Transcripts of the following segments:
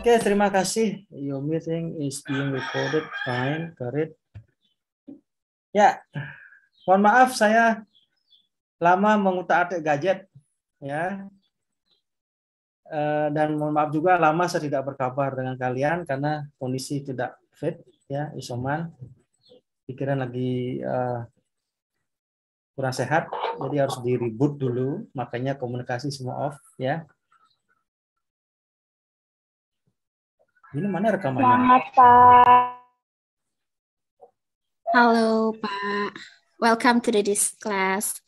Oke, terima kasih. Your meeting is being recorded. Fine, correct. Ya, mohon maaf saya lama mengutak-atik gadget, ya. Dan mohon maaf juga lama saya tidak berkabar dengan kalian karena kondisi tidak fit, ya, isoman. Pikiran lagi kurang sehat, jadi harus di reboot dulu. Makanya komunikasi semua off, ya. Ini mana rekamannya? Selamat, Pak. Halo, Pak. Welcome to this class.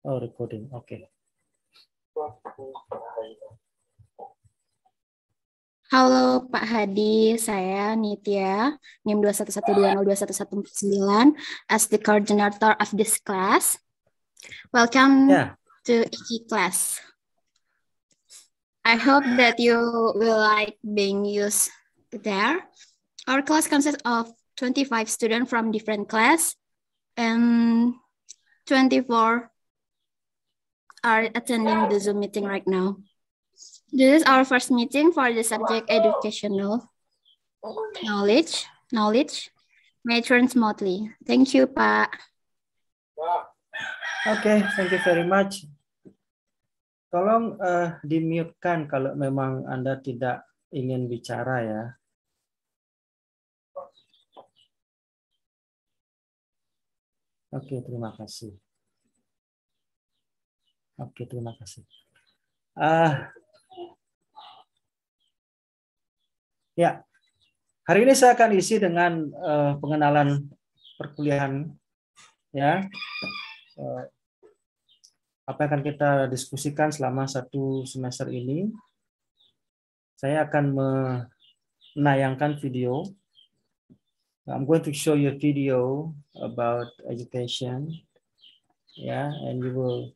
Oh, recording. Oke. Halo, Pak Hadi. Saya Nitya, NIM 211202149 as the coordinator of this class. Welcome to EKI class. I hope that you will like being used there. Our class consists of 25 students from different class and 24 are attending the Zoom meeting right now. This is our first meeting for the subject educational knowledge. May it run smoothly. Thank you, Pak. Okay, thank you very much. Tolong di-mute-kan kalau memang Anda tidak ingin bicara ya. Oke, terima kasih. Oke, terima kasih. Ya, hari ini saya akan isi dengan pengenalan perkuliahan, ya. Apa yang akan kita diskusikan selama satu semester ini. Saya akan menayangkan video. I'm going to show you a video about education, yeah, and you will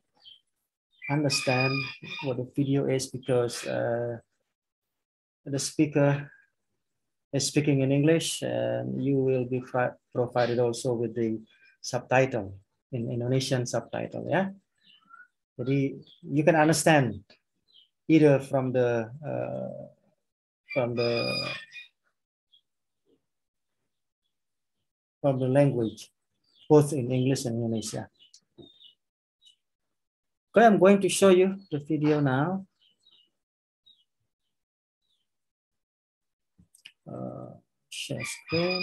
understand what the video is because the speaker is speaking in English, and you will be provided also with the subtitle in Indonesian subtitle, yeah. Jadi you can understand either from the language, both in English and Indonesia. Okay, I'm going to show you the video now. Share screen.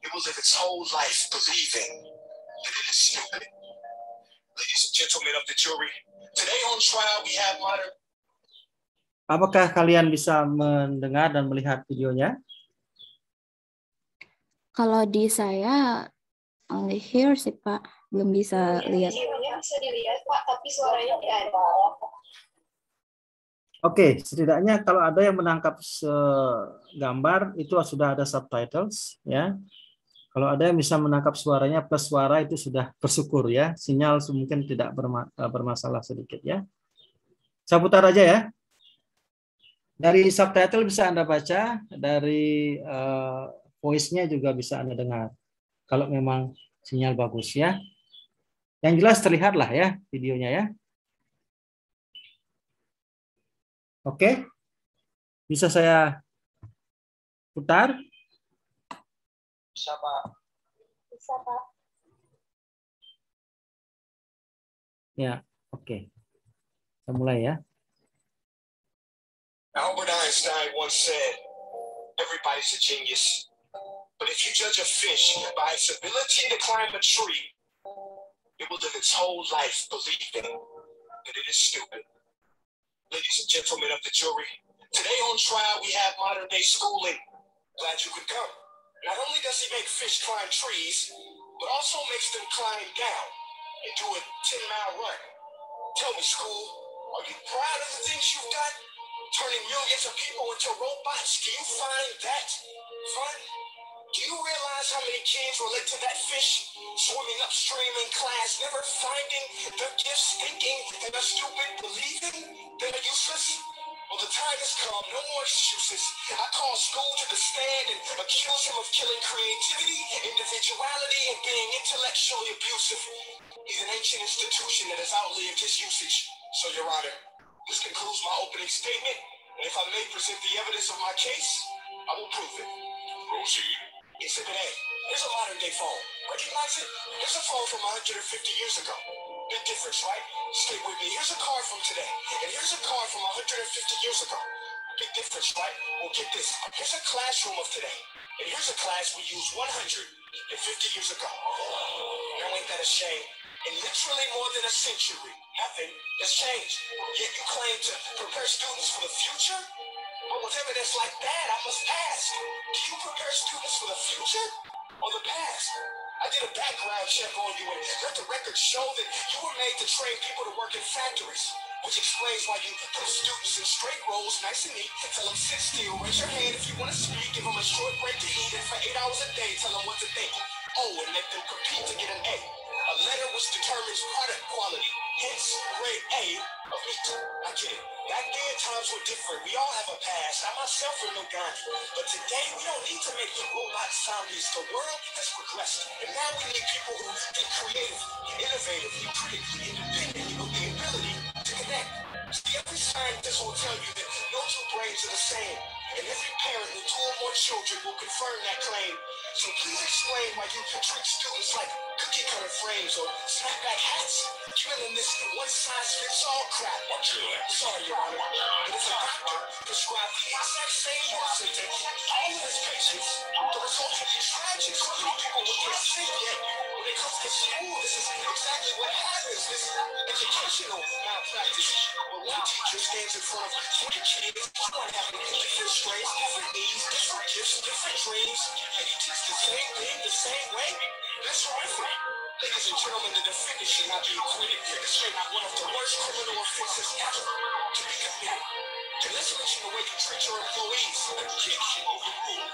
It will live its whole life believing that it is stupid. Ladies and gentlemen of the jury, today on trial we have modern. Apakah kalian bisa mendengar dan melihat videonya? Kalau di saya only hear sih, Pak. Belum bisa lihat. Videonya bisa dilihat, Pak, tapi suaranya tidak ada. Oke, setidaknya kalau ada yang menangkap gambar itu sudah ada subtitles, ya. Kalau ada yang bisa menangkap suaranya plus suara itu sudah bersyukur ya. Sinyal mungkin tidak bermasalah sedikit ya. Saya putar aja ya. Dari subtitle bisa Anda baca, dari voice-nya juga bisa Anda dengar. Kalau memang sinyal bagus ya. Yang jelas terlihat lah ya videonya ya. Oke, bisa saya putar? Bisa, Pak. Bisa, Pak. Ya, oke. Kita mulai ya. Albert once said, everybody's a genius. But if you judge a fish by its ability to climb a tree, it will live its whole life believing that it is stupid. Ladies and gentlemen of the jury, today on trial we have modern day schooling. Glad you could come. Not only does he make fish climb trees, but also makes them climb down and do a 10-mile run. Tell me, school, are you proud of the things you've done? Turning millions of people into robots, do you find that fun? Do you realize how many kids relate to that fish? Swimming upstream in class, never finding their gifts, thinking that they're stupid, believing they're useless? Well, the time has come, no more excuses. I call school to the stand and accuse him of killing creativity, individuality, and being intellectually abusive. He's an ancient institution that has outlived his usage. So, Your Honor, this concludes my opening statement, and if I may present the evidence of my case, I will prove it. Proceed. Exhibit A. Here's a modern day phone. Recognize it? Here's a phone from 150 years ago. Big difference, right? Stay with me. Here's a car from today. And here's a car from 150 years ago. Big difference, right? Well, get this. Here's a classroom of today. And here's a class we used 150 years ago. Now ain't that a shame? In literally more than a century, nothing has changed. Yet you claim to prepare students for the future? But with evidence like that, I must ask, do you prepare students for the future or the past? I did a background check on you and let the records show that you were made to train people to work in factories, which explains why you put students in straight rows, nice and neat, tell them sit still, raise your hand if you want to speak, give them a short break to eat, and for 8 hours a day, tell them what to think. Oh, and make them compete to get an A. A letter which determines product quality, hence grade A of meat. I get it. Back then, times were different. We all have a past. I myself am no Gandhi. But today, we don't need to make robot zombies. The world has progressed. And now we need people who think creatively, innovatively, critically, independently, with the ability to connect. See, every scientist will tell you that no two brains are the same. And every parent with 2 or more children will confirm that claim. So please explain why you treat students like cookie cutter frames or snapback hats, giving them this one-size-fits-all crap. Sorry, Your Honor, but if a doctor prescribed the exact same medicine to all of his patients, the result would be tragic. So many people would get sick, yet when it comes to school, this is exactly what happens. This educational malpractice, where one teacher stands in front of 20 kids, one having different strengths, different needs, different gifts, different dreams, and he teaches the same thing the same way. That's horrific. Ladies and gentlemen, the defendant should not be acquitted. This may not one of the worst criminal offenses ever to be committed. And let's mention the way you treat your employees. Objection overruled.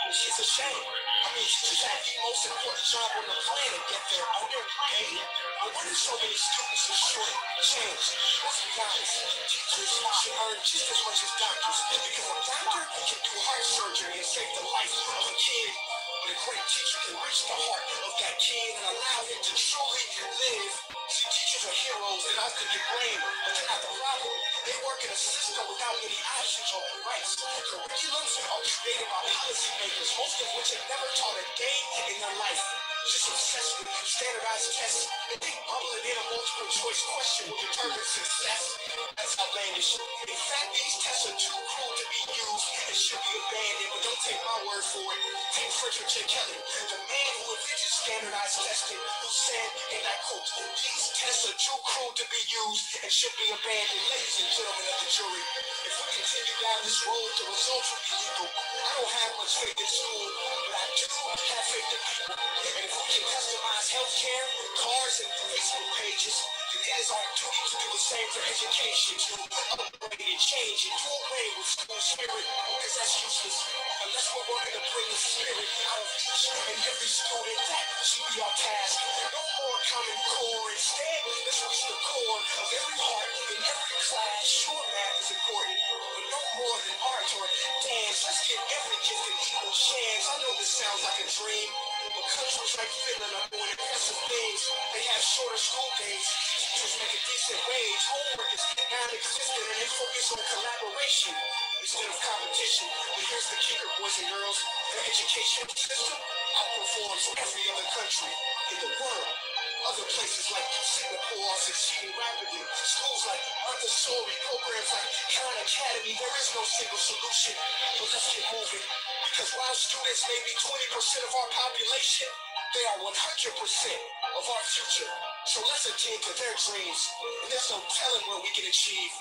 It's a shame. I mean, teachers have the most important job on the planet, yet they're underpaid. But why do so many students are short change? Let's be honest. Teachers should earn just as much as doctors, because a doctor can do heart surgery and save the life of a kid. But a great teacher can reach the heart of that kid and allow him to truly live. See, teachers are heroes that often get blamed, but they're not the problem. They work in a system without many options or rights. Curriculums are created by policymakers, most of which have never taught a day in their life. Just obsessed with standardized tests and think bubbling in a multiple choice question will determine success. That's outlandish. In fact, these tests are too cruel to be used and should be abandoned, but don't take my word for it. Take Frederick J. Kelly, the man who invented standardized testing, who said, and I quote, these tests are too cruel to be used and should be abandoned. Ladies and gentlemen of the jury, if we continue down this road, the results will be lethal. I don't have much faith in school, but I do have faith in people. And if we can customize healthcare, cars, and Facebook pages, then it is our duty to do the same for education, to upgrade and change and do away with school spirit, because that's useless. Unless we're working to bring the spirit out of each and every student, that should be our task. No more common core. Instead, let's reach the core of every heart in every class. Sure, math is important, but no more than art or dance. Let's give every gift an equal chance. I know this sounds like a dream, but countries like Finland are doing impressive things. They have shorter school days. Teachers make a decent wage. Homework is non-existent, and they focus on collaboration instead of competition. But here's the kicker, boys and girls. Their education system outperforms every other country in the world. Other places like Singapore are succeeding rapidly. Schools like Montessori, programs like Khan Academy, there is no single solution. But let's get moving. Because while students may be 20% of our population, they are 100% of our future. So let's attend to their dreams. And there's no telling where we can achieve.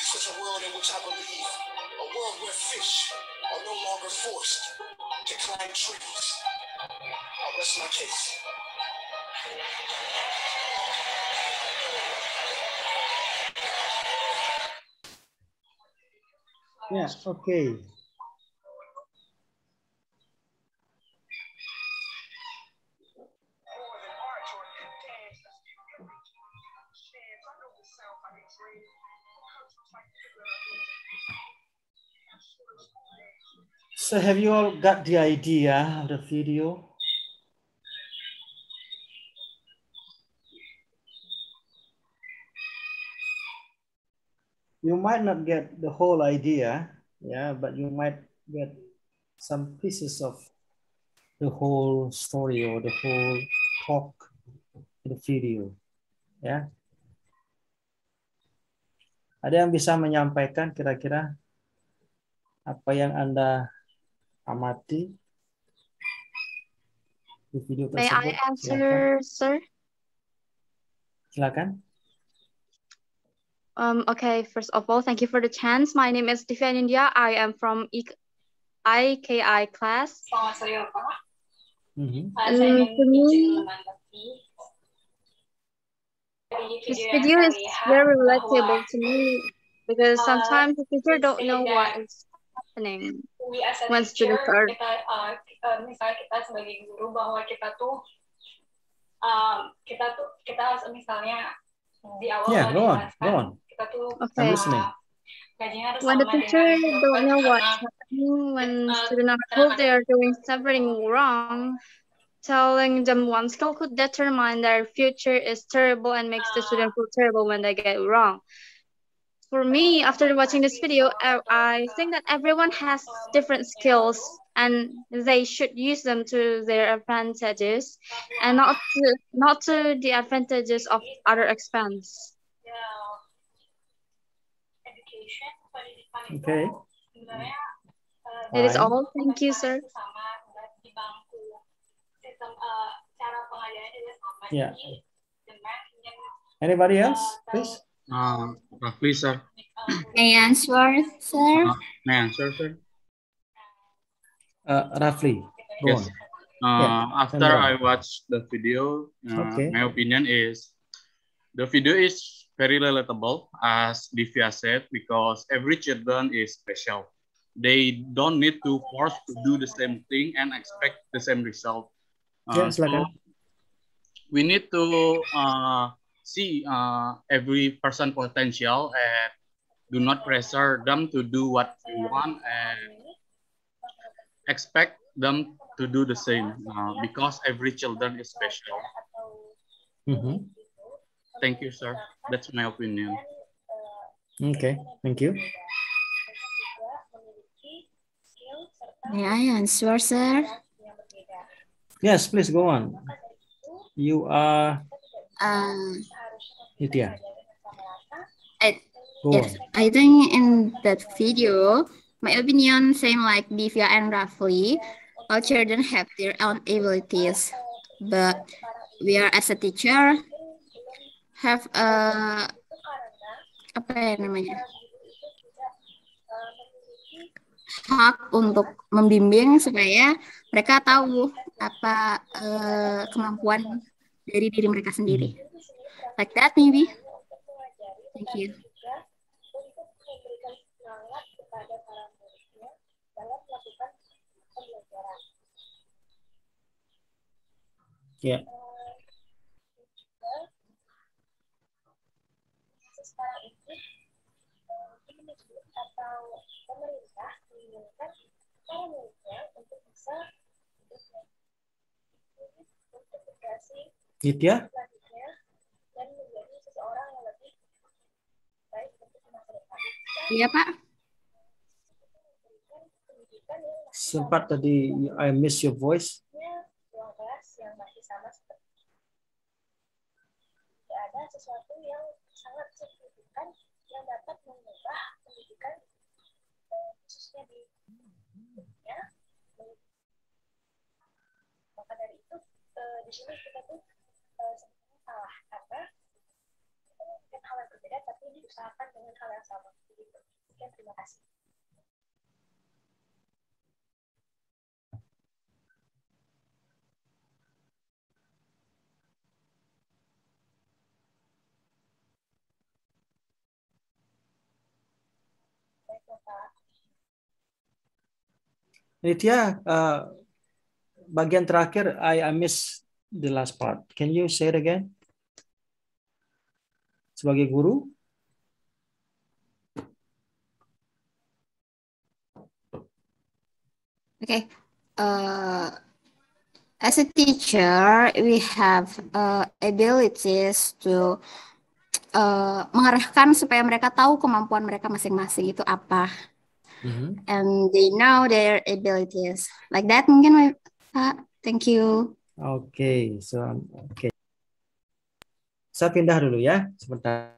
This is a world in which I believe. A world where fish are no longer forced to climb trees. I'll rest my case. Yeah, okay. So have you all got the idea of the video? You might not get the whole idea, yeah, but you might get some pieces of the whole story or the whole talk in the video, ya. Ada yang bisa menyampaikan kira-kira apa yang Anda amati di video tersebut? May I answer, sir? Silakan. Okay, first of all, thank you for the chance. My name is Divya India. I am from IKI class. Selamat sore, Pak. To me, this video is very relatable to me because sometimes the teacher don't know what is happening when students are. Misalnya kita sebagai guru bahwa kita misalnya di awal go on. Kita tuh Okay. gajinya harus When the sama teacher dengan don't know what's karena happening, when students are told they are doing something wrong, telling them one skill could determine their future is terrible and makes the student feel terrible when they get it wrong. For me, after watching this video, I think that everyone has different skills and they should use them to their advantages and not to the advantages of other expense. Okay. That is all. Thank you, sir. Yeah. Anybody else, please? Please, sir. May I answer, sir? May I answer, sir? Rafli, go Yes. on. After I watched the video, my opinion is the video is very relatable, as Divya said, because every children is special. They don't need to force to do the same thing and expect the same result. So we need to see every person potential and do not pressure them to do what they want and expect them to do the same because every children is special. Thank you, sir. That's my opinion. Okay, thank you. May I answer, sir? Yes, please go on. You are Nitya. Yes, I think in that video, my opinion same like Divya and Rafli. All children have their own abilities, but we are as a teacher have hak untuk membimbing supaya mereka tahu apa kemampuan dari diri mereka sendiri. Like that maybe. Thank you. Yeah. Nitya? Iya, Pak. Sempat tadi I miss your voice. sesuatu yang sangat signifikan yang dapat mengubah pendidikan khususnya di dunia. Maka dari itu di sini kita tuh sebenarnya salah karena mungkin hal yang berbeda tapi diusahakan dengan hal yang sama. Begitu. Sekian, terima kasih. Nitya, bagian terakhir, I miss the last part. Can you say it again? Sebagai guru? Okay. As a teacher, we have abilities to mengarahkan supaya mereka tahu kemampuan mereka masing-masing itu apa. And they know their abilities. Like that mungkin, Pak. Thank you. Oke, oke. Saya pindah dulu ya, sebentar.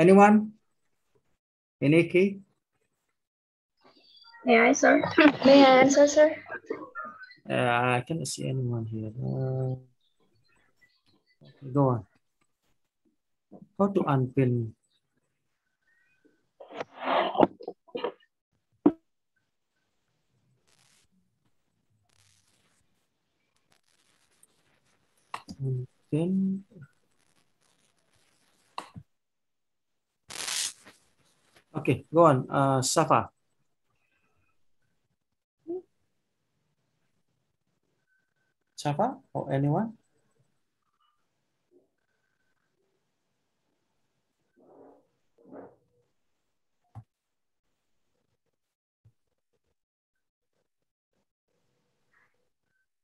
Anyone? Iniki? May I, sir? May I answer, sir? I cannot see anyone here. Go on. How to unpin? Unpin. Okay, go on. Safa. Safa or anyone?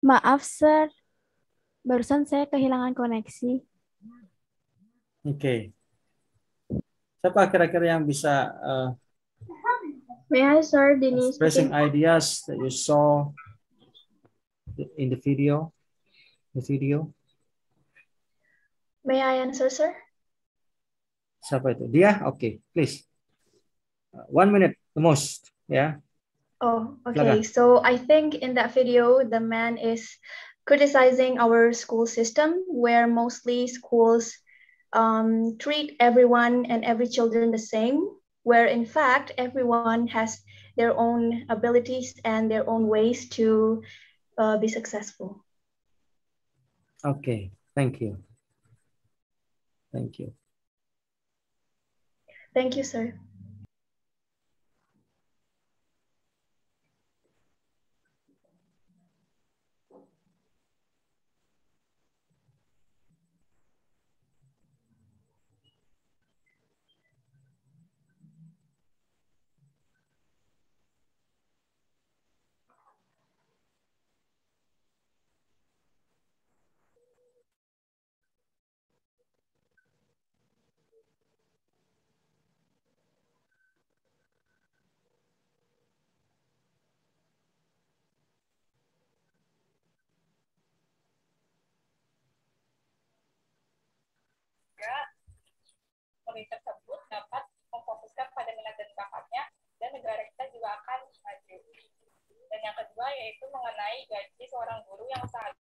Maaf, Sir. Barusan saya kehilangan koneksi. Oke. Siapa kira-kira yang bisa May I, sir? Dini expressing speaking. ideas that you saw in the video? May I answer, sir? Siapa itu? Dia? Okay, please. 1 minute the most, yeah. Oh, okay. So I think in that video, the man is criticizing our school system, where mostly schools treat everyone and every children the same, where in fact everyone has their own abilities and their own ways to be successful. Okay, thank you. Thank you. Thank you, sir. teknologi tersebut dapat memfokuskan pada minat dan bakatnya, dan negara kita juga akan maju. Dan yang kedua yaitu mengenai gaji seorang guru yang saat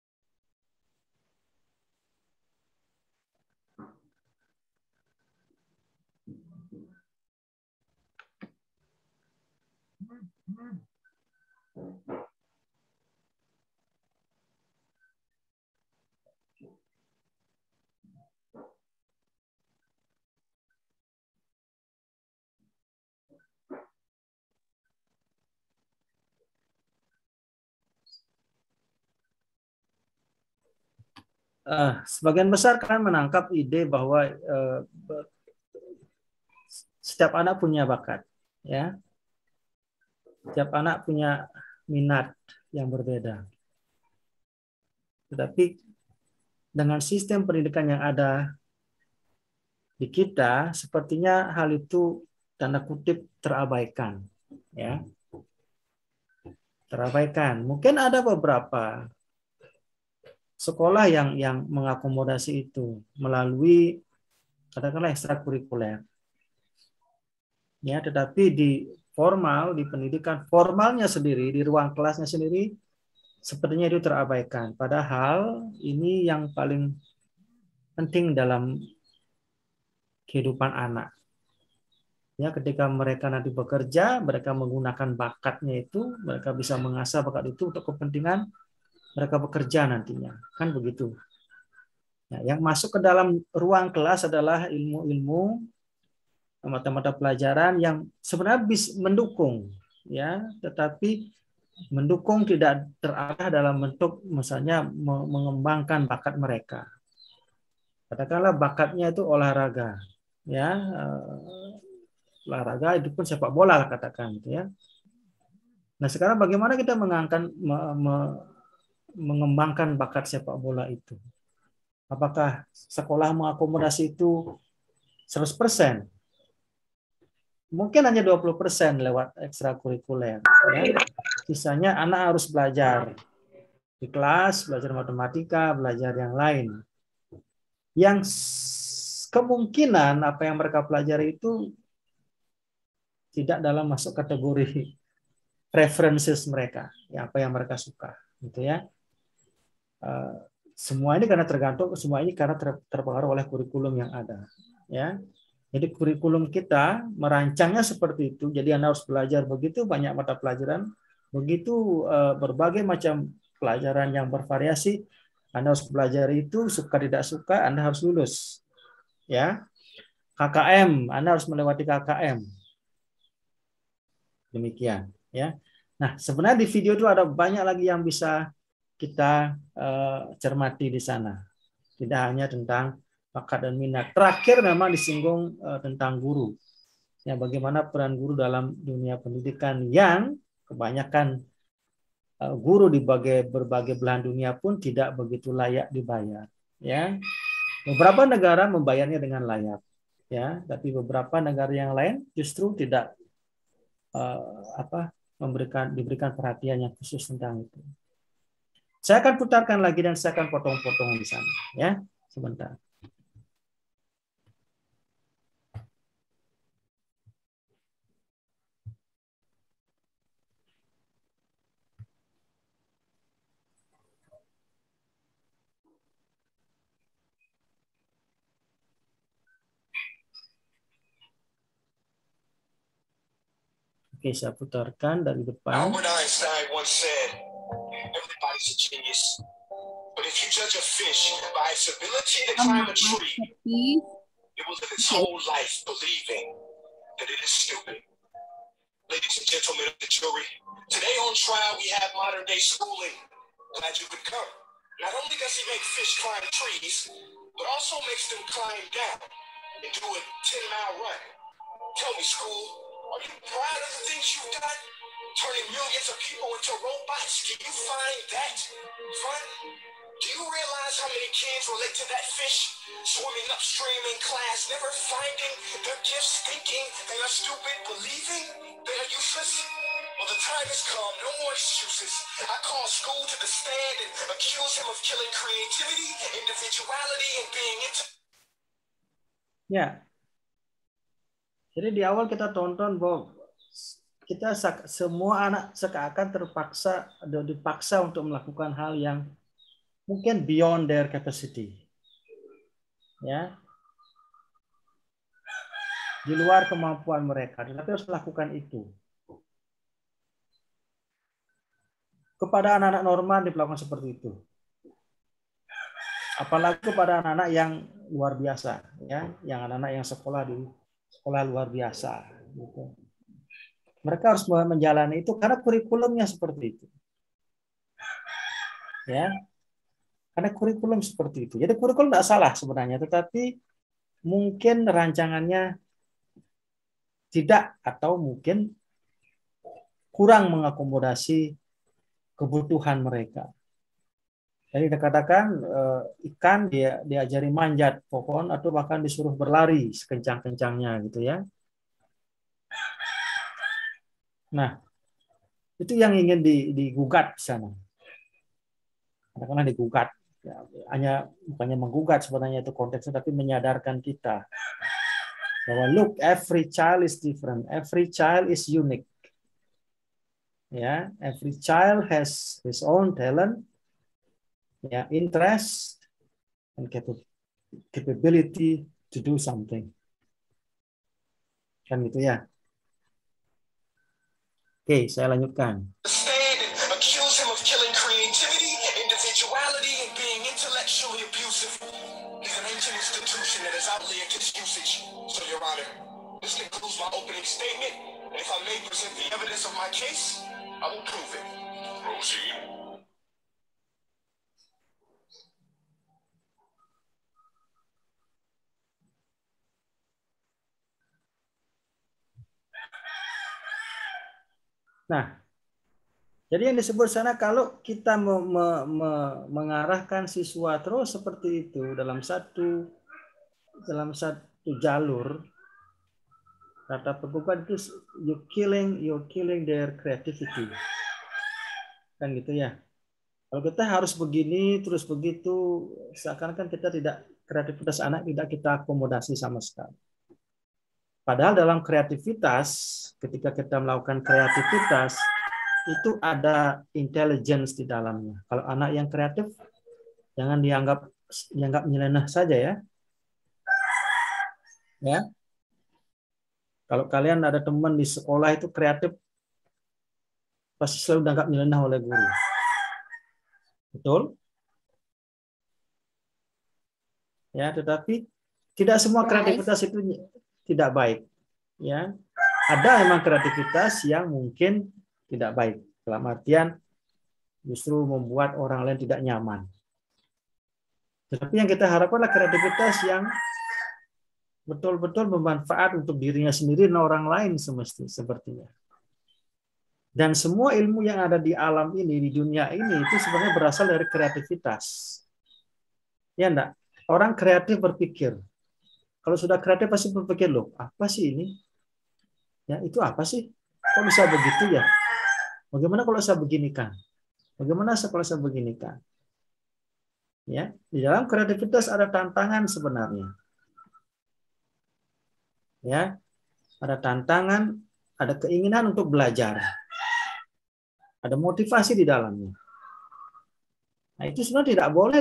sebagian besar kan menangkap ide bahwa setiap anak punya bakat, ya. Setiap anak punya minat yang berbeda. Tetapi dengan sistem pendidikan yang ada di kita, sepertinya hal itu tanda kutip terabaikan, ya. Terabaikan. Mungkin ada beberapa sekolah yang mengakomodasi itu melalui katakanlah ekstrakurikuler. Ya, tetapi di formal, di pendidikan formalnya sendiri, di ruang kelasnya sendiri, sepertinya itu terabaikan. Padahal ini yang paling penting dalam kehidupan anak. Ya, ketika mereka nanti bekerja, mereka menggunakan bakatnya itu, mereka bisa mengasah bakat itu untuk kepentingan mereka bekerja nantinya, kan begitu. Nah, yang masuk ke dalam ruang kelas adalah ilmu-ilmu, mata-mata pelajaran yang sebenarnya bisa mendukung, ya, tetapi mendukung tidak terarah dalam bentuk misalnya mengembangkan bakat mereka. Katakanlah bakatnya itu olahraga, ya, olahraga itu pun sepak bola katakan, ya. Nah sekarang bagaimana kita mengembangkan bakat sepak bola itu? Apakah sekolah mengakomodasi itu 100%? Mungkin hanya 20% lewat ekstrakurikuler. Ya. Sisanya anak harus belajar di kelas, belajar matematika, belajar yang lain. Yang kemungkinan apa yang mereka pelajari itu tidak dalam masuk kategori preferences mereka, ya, apa yang mereka suka, gitu ya. Semua ini karena terpengaruh oleh kurikulum yang ada, ya. Jadi kurikulum kita merancangnya seperti itu. Jadi Anda harus belajar begitu banyak mata pelajaran, begitu berbagai macam pelajaran yang bervariasi. Anda harus belajar itu, suka tidak suka Anda harus lulus, ya. KKM, Anda harus melewati KKM. Demikian, ya. Nah, sebenarnya di video itu ada banyak lagi yang bisa kita cermati di sana. Tidak hanya tentang bakat dan minat. Terakhir memang disinggung tentang guru. Ya, bagaimana peran guru dalam dunia pendidikan yang kebanyakan guru di berbagai belahan dunia pun tidak begitu layak dibayar. Ya, beberapa negara membayarnya dengan layak. Ya, tapi beberapa negara yang lain justru tidak diberikan perhatian yang khusus tentang itu. Saya akan putarkan lagi dan saya akan potong-potong di sana, ya. Sebentar. Oke, saya putarkan dari depan. Albert Einstein once said, everybody's a genius. But if you judge a fish by its ability to climb a tree, it will live its whole life believing that it is stupid. Ladies and gentlemen of the jury, today on trial we have modern day schooling. Glad you could come. Not only does he make fish climb trees, but also makes them climb down and do a 10-mile run. Tell me, school, are you proud of the things you've done? Turning millions of people into robots. Can you find that fun? Do you realize how many kids relate to that fish? Swimming upstream in class, never finding their gifts, thinking they are stupid, believing they are useless? Well, the time has come, no more excuses. I call school to the stand and accuse him of killing creativity, individuality, and being Ya, Jadi di awal kita tonton bahwa kita semua anak seakan dipaksa untuk melakukan hal yang mungkin beyond their capacity. Ya. Di luar kemampuan mereka, tetapi harus melakukan itu. Kepada anak-anak normal diperlakukan seperti itu. Apalagi kepada anak-anak yang luar biasa, ya, yang anak-anak yang sekolah di sekolah luar biasa. Gitu. Mereka harus menjalani itu karena kurikulumnya seperti itu. Ya, karena kurikulum seperti itu. Jadi kurikulum tidak salah sebenarnya, tetapi mungkin rancangannya tidak atau mungkin kurang mengakomodasi kebutuhan mereka. Jadi dikatakan ikan dia diajari manjat pohon atau bahkan disuruh berlari sekencang-kencangnya gitu ya. Nah, itu yang ingin digugat di sana. Karena digugat, ya, hanya bukannya menggugat sebenarnya itu konteksnya, tapi menyadarkan kita bahwa look, every child is different, every child is unique. Ya, every child has his own talent, ya, interest, and capability to do something. Kan gitu ya. Oke, saya lanjutkan. Accuse him of killing creativity, individuality, and being intellectually abusive. He's an ancient institution that is outly against usage. So, Your Honor, this concludes my opening statement, and if I may present the evidence of my case, I will prove it. Proceed. Nah, jadi yang disebut sana kalau kita mengarahkan siswa terus seperti itu dalam satu jalur, kata penggugat itu you're killing their creativity, kan gitu ya. Kalau kita harus begini terus begitu, seakan-akan kita kreativitas anak tidak kita akomodasi sama sekali. Padahal dalam kreativitas, ketika kita melakukan kreativitas, itu ada intelligence di dalamnya. Kalau anak yang kreatif, jangan dianggap nyeleneh saja ya. Ya. Kalau kalian ada teman di sekolah itu kreatif, pasti selalu dianggap nyeleneh oleh guru. Betul? Ya, tetapi tidak semua kreativitas itu tidak baik. Ya, ada memang kreativitas yang mungkin tidak baik. Dalam artian justru membuat orang lain tidak nyaman. Tetapi yang kita harapkan adalah kreativitas yang betul-betul bermanfaat untuk dirinya sendiri dan orang lain sepertinya. Dan semua ilmu yang ada di alam ini, di dunia ini, itu sebenarnya berasal dari kreativitas. Ya enggak? Orang kreatif berpikir. Kalau sudah kreatif pasti berpikir, loh, apa sih ini? Ya, itu apa sih? Kok bisa begitu ya? Bagaimana kalau saya beginikan? Bagaimana kalau saya beginikan? Ya, di dalam kreativitas ada tantangan sebenarnya. Ya, ada tantangan, ada keinginan untuk belajar. Ada motivasi di dalamnya. Nah, itu sebenarnya tidak boleh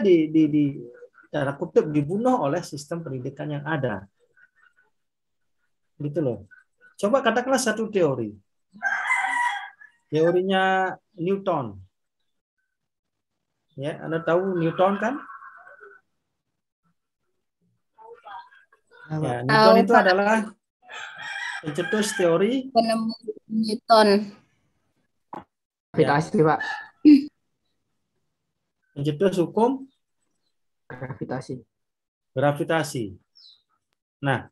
tanda kutip dibunuh oleh sistem pendidikan yang ada. Gitu loh. Coba katakanlah satu teori. Teorinya Newton. Ya, Anda tahu Newton kan? Ya, Newton itu adalah pencetus teori penemu Newton. Gravitasi, Pak. Pencetus hukum gravitasi. Nah,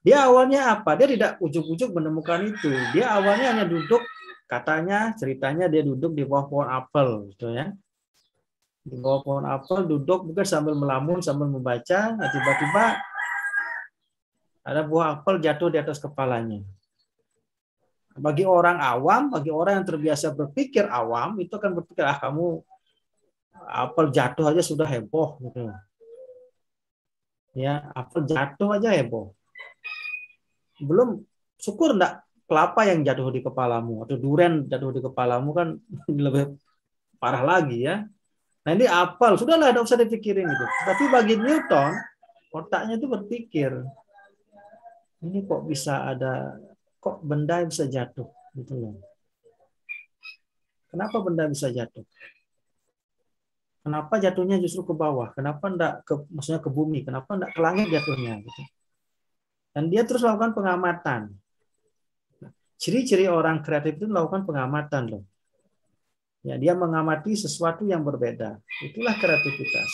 dia awalnya apa? Dia tidak ujuk-ujuk menemukan itu. Dia awalnya hanya duduk, ceritanya dia duduk di bawah pohon apel, gitu ya. Di bawah pohon apel duduk mungkin sambil melamun, sambil membaca. Nah, tiba-tiba ada buah apel jatuh di atas kepalanya. Bagi orang awam, bagi orang yang terbiasa berpikir awam, itu akan berpikir, kamu apel jatuh aja sudah heboh, gitu. Ya, apel jatuh aja heboh. Belum, syukur enggak kelapa yang jatuh di kepalamu atau durian jatuh di kepalamu kan lebih parah lagi ya. Nah ini apal, sudahlah tidak usah dipikirin itu. Tapi bagi Newton, otaknya itu berpikir, ini kok bisa ada, kok benda bisa jatuh gitu loh. Kenapa benda bisa jatuh? Kenapa jatuhnya justru ke bawah? Kenapa enggak maksudnya ke bumi? Kenapa enggak ke langit jatuhnya gitu? Dan dia terus melakukan pengamatan. Ciri-ciri orang kreatif itu melakukan pengamatan loh. Ya, dia mengamati sesuatu yang berbeda. Itulah kreativitas.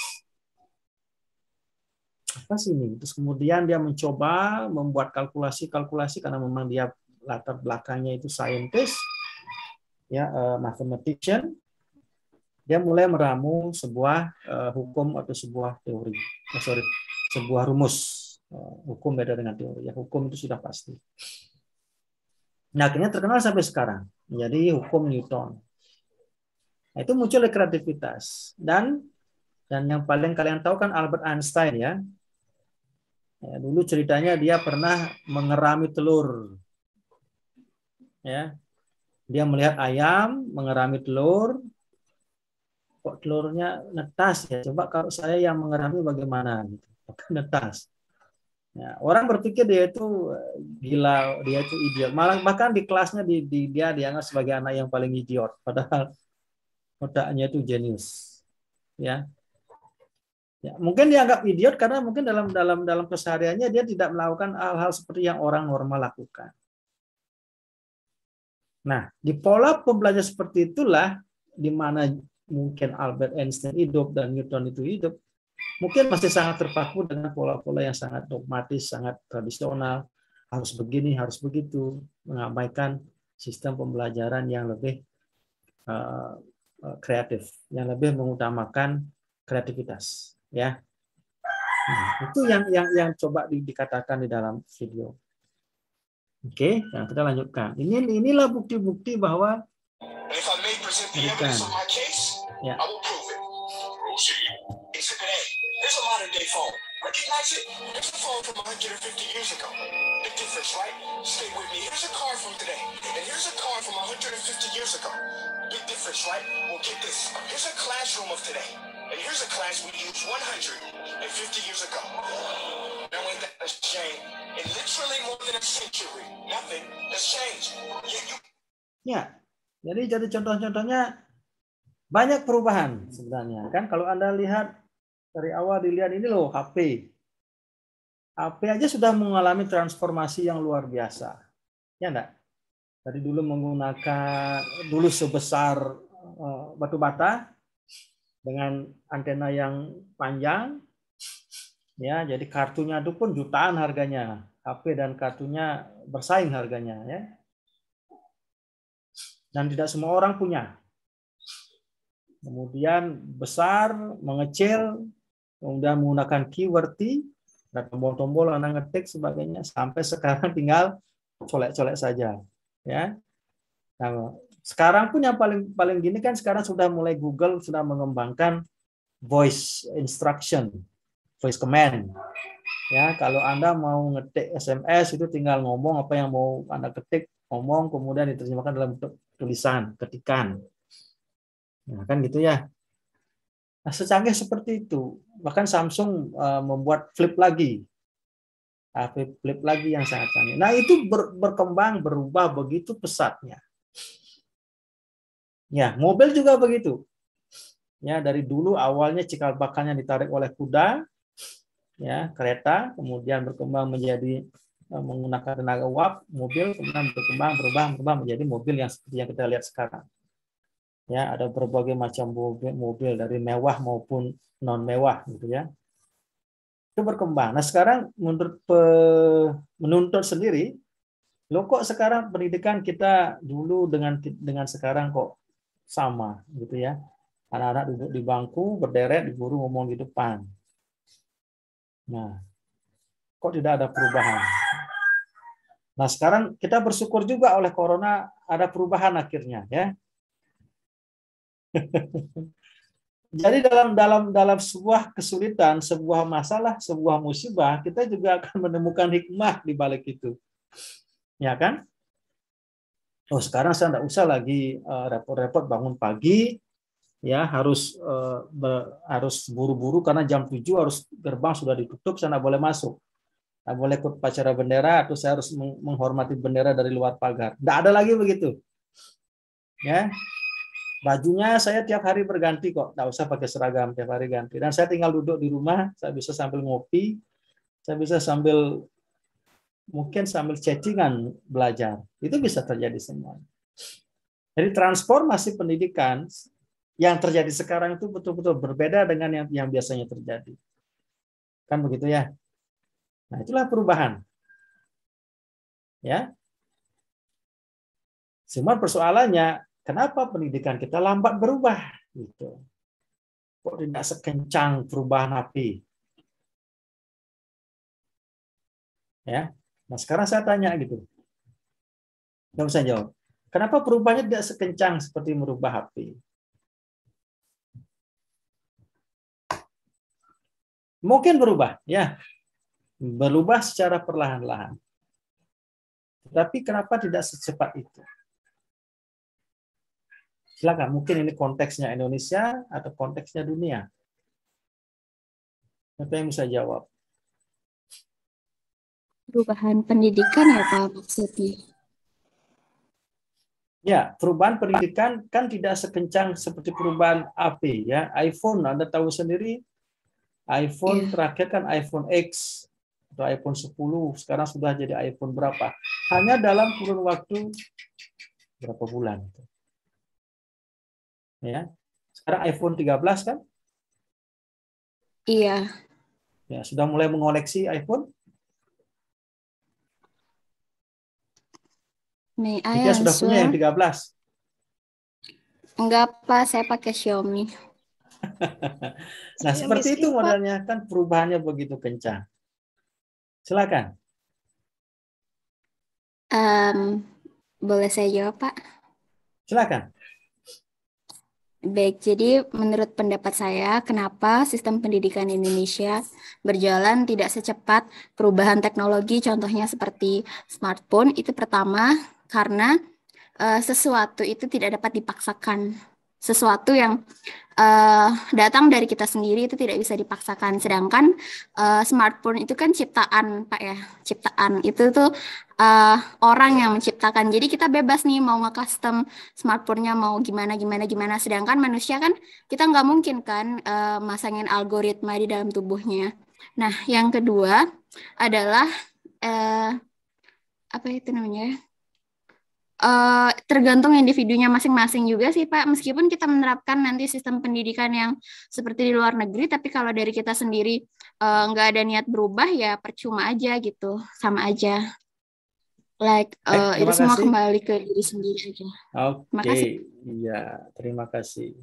Apa sih ini? Terus kemudian dia mencoba membuat kalkulasi-kalkulasi karena memang dia latar belakangnya itu scientist, ya, mathematician. Dia mulai meramu sebuah hukum atau sebuah teori. Sebuah rumus. Hukum beda dengan teori. Ya, hukum itu sudah pasti. Nah, akhirnya terkenal sampai sekarang menjadi hukum Newton. Nah, itu muncul dari kreativitas. Dan yang paling kalian tahu kan Albert Einstein ya. Ya, dulu ceritanya dia pernah mengerami telur. Ya. Dia melihat ayam mengerami telur. Kok telurnya netas ya? Coba kalau saya yang mengerami bagaimana gitu. Netas. Ya, orang berpikir dia itu gila, dia itu idiot. Malah bahkan di kelasnya dia dianggap sebagai anak yang paling idiot. Padahal otaknya itu jenius. Ya. Ya, mungkin dianggap idiot karena mungkin dalam kesehariannya dia tidak melakukan hal-hal seperti yang orang normal lakukan. Nah, di pola pembelajaran seperti itulah di mana mungkin Albert Einstein hidup dan Newton itu hidup. Mungkin masih sangat terpaku dengan pola-pola yang sangat dogmatis, sangat tradisional, harus begini, harus begitu, mengabaikan sistem pembelajaran yang lebih kreatif, yang lebih mengutamakan kreativitas, ya. Nah, itu yang coba dikatakan di dalam video. Oke, nah kita lanjutkan. Inilah bukti-bukti bahwa bukan. Ya. Here's a modern day phone. Recognize it? Here's a phone from 150 years ago. Big difference, right? Stay with me. Here's a car from today. And here's a car from 150 years ago. Big difference, right? Well, get this. Here's a classroom of today. And here's a class we used 150 years ago. Now ain't that a shame? In literally more than a century, nothing has changed. Ya, jadi contoh-contohnya banyak perubahan sebenarnya. Kan kalau Anda lihat dari awal dilihat ini loh HP. HP aja sudah mengalami transformasi yang luar biasa. Ya enggak? Dari dulu menggunakan sebesar batu bata dengan antena yang panjang. Ya, jadi kartunya itu pun jutaan harganya. HP dan kartunya bersaing harganya ya. Dan tidak semua orang punya. Kemudian besar, mengecil, kemudian menggunakan QWERTY, dan tombol-tombol Anda ngetik sebagainya, sampai sekarang tinggal colek-colek saja. Ya. Nah, sekarang pun yang paling gini kan sekarang sudah mulai Google sudah mengembangkan voice instruction, voice command. Ya, kalau Anda mau ngetik SMS itu tinggal ngomong apa yang mau Anda ketik, ngomong kemudian diterjemahkan dalam bentuk tulisan, ketikan. Nah, kan gitu ya. Nah, secanggih seperti itu. Bahkan Samsung membuat flip lagi. Flip lagi yang sangat canggih. Nah, itu berkembang, berubah begitu pesatnya. Ya, mobil juga begitu. Ya, dari dulu awalnya cikal bakalnya ditarik oleh kuda, ya, kereta, kemudian berkembang menjadi menggunakan tenaga uap, mobil, kemudian berubah menjadi mobil yang seperti yang kita lihat sekarang. Ya, ada berbagai macam mobil dari mewah maupun non mewah gitu ya. Itu berkembang. Nah, sekarang menurut menuntut sendiri, loh kok sekarang pendidikan kita dulu dengan sekarang kok sama gitu ya. Anak-anak duduk di bangku, berderet, di guru ngomong di depan. Nah, kok tidak ada perubahan? Nah, sekarang kita bersyukur juga oleh corona ada perubahan akhirnya ya. Jadi dalam sebuah kesulitan, sebuah masalah, sebuah musibah, kita juga akan menemukan hikmah di balik itu. Ya kan? Oh, sekarang saya tidak usah lagi repot-repot bangun pagi, ya harus buru-buru karena jam 7 harus gerbang sudah ditutup, saya tidak boleh masuk. Tidak boleh ikut upacara bendera, atau saya harus menghormati bendera dari luar pagar. Tidak ada lagi begitu. Ya, bajunya saya tiap hari berganti kok, tidak usah pakai seragam, tiap hari ganti. Dan saya tinggal duduk di rumah, saya bisa sambil ngopi, saya bisa mungkin sambil chattingan belajar. Itu bisa terjadi semua. Jadi transformasi pendidikan yang terjadi sekarang itu betul-betul berbeda dengan yang biasanya terjadi. Kan begitu ya? Nah, itulah perubahan. Ya. Cuma persoalannya, kenapa pendidikan kita lambat berubah? Gitu. Kok tidak sekencang perubahan api? Ya. Nah, sekarang saya tanya gitu. Nggak usah jawab. Kenapa perubahannya tidak sekencang seperti merubah HP? Mungkin berubah, ya. Berubah secara perlahan-lahan. Tapi kenapa tidak secepat itu? Silakan, mungkin ini konteksnya Indonesia atau konteksnya dunia. Siapa yang bisa jawab? Perubahan pendidikan ya Pak maksudnya? Ya, perubahan pendidikan kan tidak sekencang seperti perubahan HP ya. iPhone, Anda tahu sendiri, iPhone terakhir kan iPhone X atau iPhone 10, sekarang sudah jadi iPhone berapa? Hanya dalam kurun waktu berapa bulan. Ya. Sekarang iPhone 13 kan? Iya. Ya, sudah mulai mengoleksi iPhone? Dia sudah punya yang 13? Enggak Pak, saya pakai Xiaomi. Nah, seperti itu modelnya, kan perubahannya begitu kencang. Silakan. Boleh saya jawab, Pak? Silakan. Baik, jadi menurut pendapat saya, kenapa sistem pendidikan Indonesia berjalan tidak secepat perubahan teknologi, contohnya seperti smartphone, itu pertama, karena sesuatu itu tidak dapat dipaksakan. Sesuatu yang datang dari kita sendiri itu tidak bisa dipaksakan. Sedangkan smartphone itu kan ciptaan, Pak ya. Ciptaan itu tuh orang yang menciptakan. Jadi kita bebas nih mau nge-custom smartphone-nya mau gimana. Sedangkan manusia kan kita nggak mungkin kan masangin algoritma di dalam tubuhnya. Nah, yang kedua adalah apa itu namanya? Tergantung individunya masing-masing juga sih Pak. Meskipun kita menerapkan nanti sistem pendidikan yang seperti di luar negeri, tapi kalau dari kita sendiri nggak ada niat berubah ya percuma aja gitu, sama aja. Itu semua kembali ke diri sendiri aja. Oke, iya, terima kasih.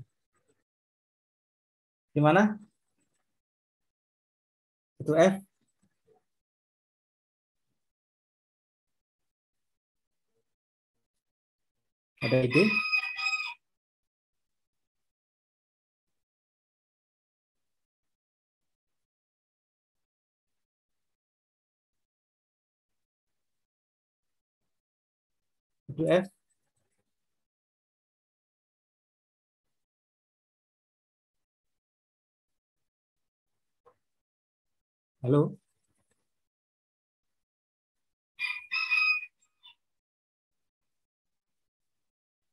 Gimana? Itu F? Ada ide? Itu F? Halo?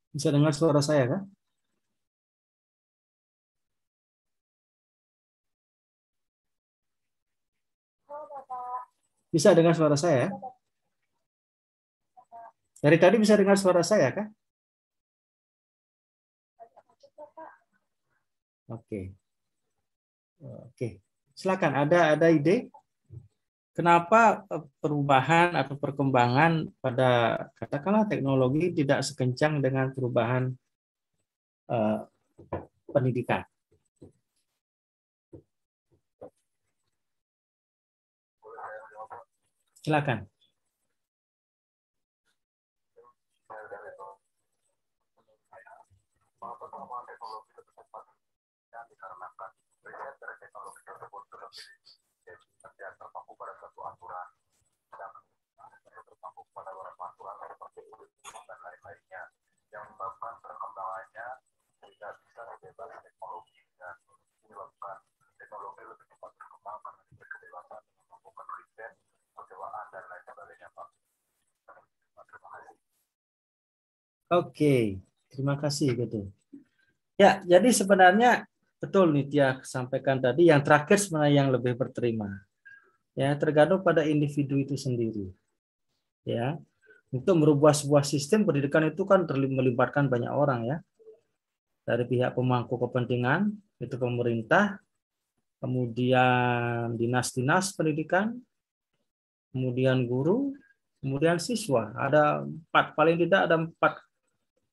Bisa dengar suara saya kan? Bisa dengar suara saya? Dari tadi bisa dengar suara saya kan? Oke. Oke. Silakan, ada ide? Kenapa perubahan atau perkembangan pada katakanlah teknologi tidak sekencang dengan perubahan pendidikan? Silakan. pada peraturan seperti dan lain-lainnya yang menyebabkan perkembangannya tidak bisa bebas teknologi dan menyebabkan teknologi lebih cepat berkembang karena diberi kebebasan melakukan riset, percobaan dan lain sebagainya, Pak. Terima kasih. Oke, terima kasih gitu. Ya, jadi sebenarnya betul Nitya sampaikan tadi, yang terakhir sebenarnya yang lebih berterima. Ya, tergantung pada individu itu sendiri. Ya, untuk merubah sebuah sistem pendidikan itu kan melibatkan banyak orang ya. Dari pihak pemangku kepentingan, itu pemerintah, kemudian dinas-dinas pendidikan, kemudian guru, kemudian siswa. Ada 4, paling tidak ada 4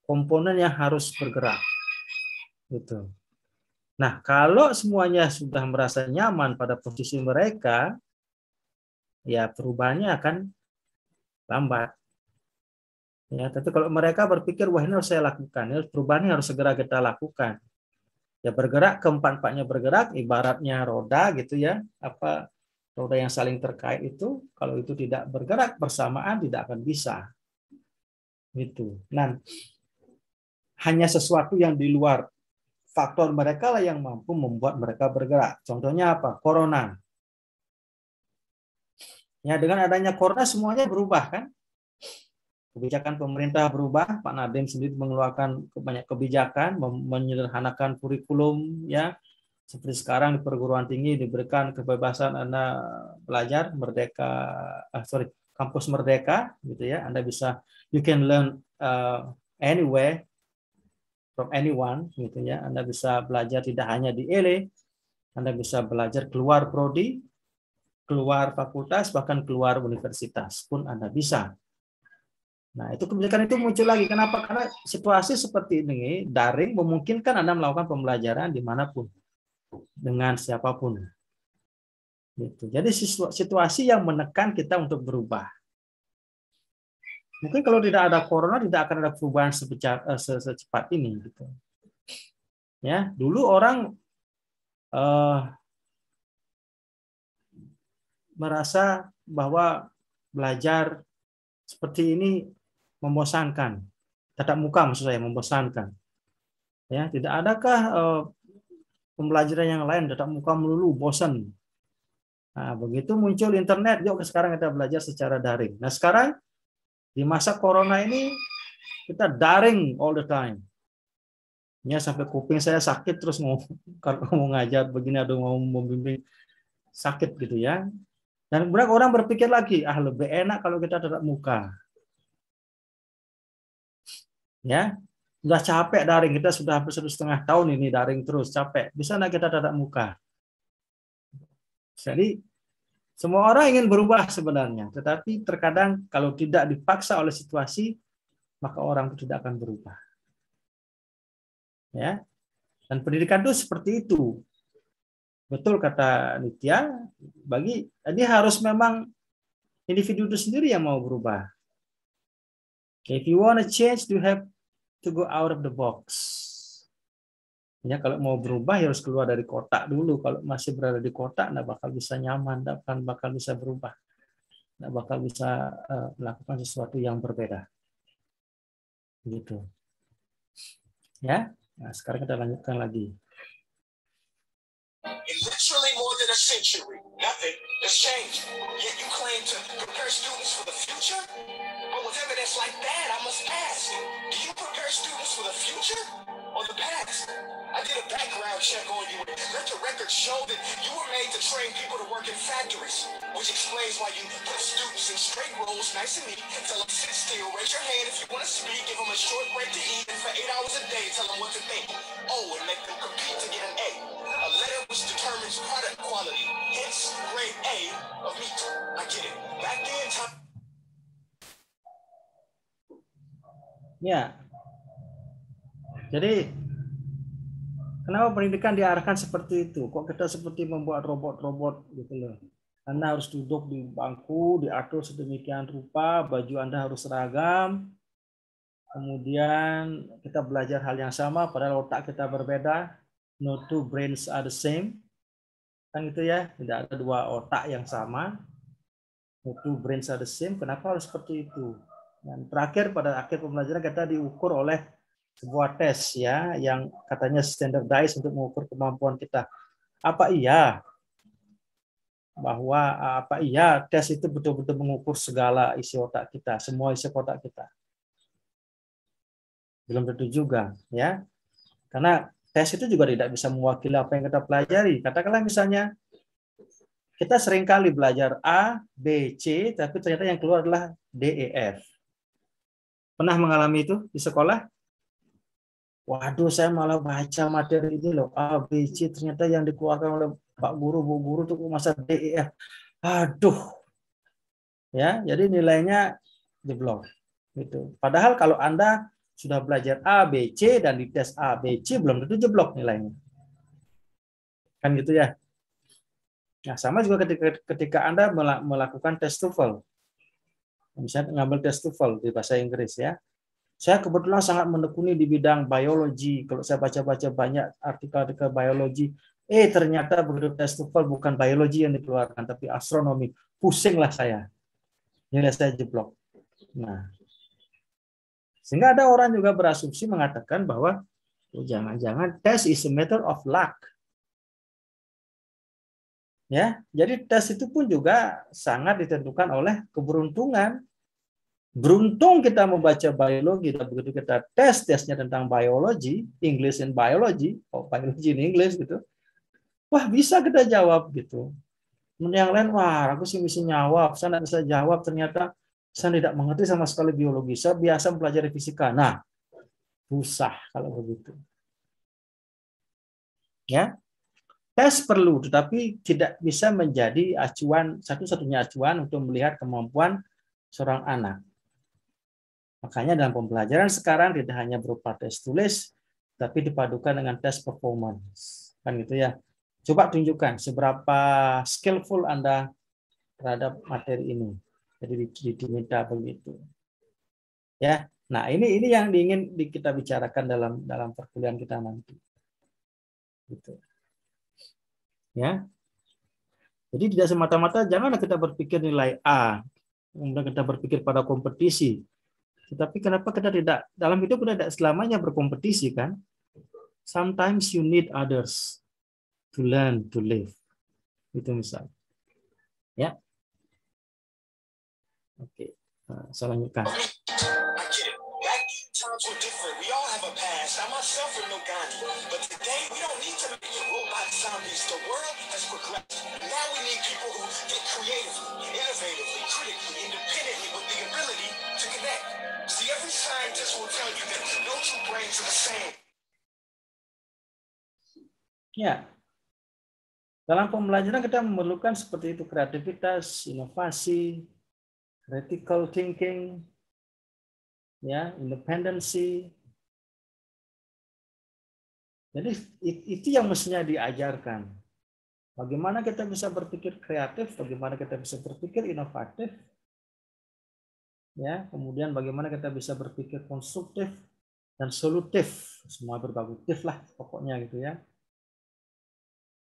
komponen yang harus bergerak. Gitu. Nah, kalau semuanya sudah merasa nyaman pada posisi mereka, ya perubahannya akan lambat. Ya, tapi kalau mereka berpikir, wah ini harus saya lakukan, ya, perubahannya harus segera kita lakukan. Ya bergerak, keempat-empatnya bergerak, ibaratnya roda gitu ya, apa roda yang saling terkait itu, kalau itu tidak bergerak bersamaan tidak akan bisa. Gitu. Nah, hanya sesuatu yang di luar faktor mereka lah yang mampu membuat mereka bergerak. Contohnya apa? Corona. Ya, dengan adanya corona semuanya berubah kan? Kebijakan pemerintah berubah, Pak Nadiem sendiri mengeluarkan banyak kebijakan, menyederhanakan kurikulum ya. Seperti sekarang di perguruan tinggi diberikan kebebasan Anda belajar kampus merdeka gitu ya. Anda bisa you can learn anywhere from anyone gitu ya. Anda bisa belajar tidak hanya di ELE, Anda bisa belajar keluar prodi, keluar fakultas, bahkan keluar universitas pun Anda bisa. Nah, itu kebijakan itu muncul lagi. Kenapa? Karena situasi seperti ini, daring memungkinkan Anda melakukan pembelajaran dimanapun, dengan siapapun. Gitu. Jadi situasi yang menekan kita untuk berubah. Mungkin kalau tidak ada corona tidak akan ada perubahan secepat ini. Gitu. Ya, dulu orang merasa bahwa belajar seperti ini membosankan, tatap muka maksud saya membosankan. Ya, tidak adakah pembelajaran yang lain tatap muka melulu bosan. Nah, begitu muncul internet, yuk sekarang kita belajar secara daring. Nah, sekarang di masa corona ini kita daring all the time. Ya, sampai kuping saya sakit terus mau ngajar begini atau mau membimbing sakit gitu ya. Dan kemudian orang berpikir lagi, lebih enak kalau kita tatap muka. Ya, sudah capek daring, kita sudah hampir 1,5 tahun ini daring terus, capek. Bisa nggak kita tatap muka? Jadi semua orang ingin berubah sebenarnya, tetapi terkadang kalau tidak dipaksa oleh situasi, maka orang itu tidak akan berubah. Ya, dan pendidikan itu seperti itu. Betul kata Nitya, dia harus memang individu itu sendiri yang mau berubah. If you want to change, you have to go out of the box. Ya, kalau mau berubah harus keluar dari kotak dulu. Kalau masih berada di kotak, nggak bakal bisa nyaman, nggak bakal bisa berubah, nggak bakal bisa melakukan sesuatu yang berbeda. Gitu. Ya, nah, sekarang kita lanjutkan lagi. In literally more than a century, nothing has changed. Yet you claim to prepare students for the future? But with evidence like that, I must ask, do you prepare students for the future or the past? I did a background check on you and let the records show that you were made to train people to work in factories, which explains why you put students in straight rows, nice and neat, tell them sit still, raise your hand if you want to speak, give them a short break to eat, and for 8 hours a day, tell them what to think. Oh, and make them compete to get an A. A letter which determines product quality, hence grade A of meat. I get it. Back then, time. Ya. Jadi kenapa pendidikan diarahkan seperti itu? Kok kita seperti membuat robot-robot gitu loh. Anda harus duduk di bangku, diatur sedemikian rupa, baju Anda harus seragam. Kemudian kita belajar hal yang sama, padahal otak kita berbeda. No two brains are the same. Kan gitu ya, tidak ada dua otak yang sama. Two brains are the same. Kenapa harus seperti itu? Dan terakhir pada akhir pembelajaran kita diukur oleh sebuah tes ya yang katanya standardized untuk mengukur kemampuan kita. Apa iya tes itu betul-betul mengukur segala isi otak kita, semua isi otak kita? Belum tentu juga ya. Karena tes itu juga tidak bisa mewakili apa yang kita pelajari. Katakanlah misalnya kita seringkali belajar A, B, C, tapi ternyata yang keluar adalah D, E, F. Pernah mengalami itu di sekolah? Waduh, saya malah baca materi ini loh, A, B, C, ternyata yang dikeluarkan oleh Pak Guru, Bu Guru itu masa D, E, F. Aduh. Ya, jadi nilainya jeblok. Gitu. Padahal kalau Anda sudah belajar A, B, C, dan di tes A, B, C, belum tentu jeblok nilainya. Kan gitu ya. Nah, sama juga ketika Anda melakukan tes TOEFL. Misalnya ngambil tes TOEFL di bahasa Inggris ya. Saya kebetulan sangat menekuni di bidang biologi. Kalau saya baca-baca banyak artikel-artikel biologi, ternyata begitu tes TOEFL bukan biologi yang dikeluarkan, tapi astronomi. Pusinglah saya. Nilai saya jeblok. Nah, sehingga ada orang juga berasumsi mengatakan bahwa jangan-jangan tes is a matter of luck. Ya, jadi tes itu pun juga sangat ditentukan oleh keberuntungan. Beruntung kita membaca biologi, dan begitu kita tesnya tentang biologi, English and biology, biology in English gitu, wah bisa kita jawab gitu. Yang lain, wah aku sih mesti jawab, saya tidak bisa jawab, ternyata saya tidak mengerti sama sekali biologi, saya biasa mempelajari fisika. Nah, susah kalau begitu. Ya, tes perlu, tetapi tidak bisa menjadi acuan, satu-satunya acuan untuk melihat kemampuan seorang anak. Makanya dalam pembelajaran sekarang tidak hanya berupa tes tulis, tapi dipadukan dengan tes performance. Kan gitu ya. Coba tunjukkan seberapa skillful Anda terhadap materi ini. Jadi diminta begitu. Ya. Nah, ini yang ingin kita bicarakan dalam perkuliahan kita nanti. Gitu. Ya. Jadi tidak semata-mata janganlah kita berpikir nilai A, kemudian kita berpikir pada kompetisi. Tetapi kenapa kita tidak, dalam hidup kita tidak selamanya berkompetisi kan? Sometimes you need others to learn to live. Itu misal. Ya. Oke. Nah, saya lanjutkan. Times were different. We all have a past. I myself am no Gandhi. But today, we don't need to make robot zombies. The world has progressed. Now we need people who think creatively, innovatively, critically, independently, with the ability to connect. See, every scientist will tell you that no two brains are the same. Ya. Dalam pembelajaran kita memerlukan seperti itu, kreativitas, inovasi, critical thinking, ya, independensi. Jadi itu yang mestinya diajarkan. Bagaimana kita bisa berpikir kreatif, bagaimana kita bisa berpikir inovatif, ya, kemudian bagaimana kita bisa berpikir konstruktif dan solutif, semua berbagutif lah pokoknya gitu ya.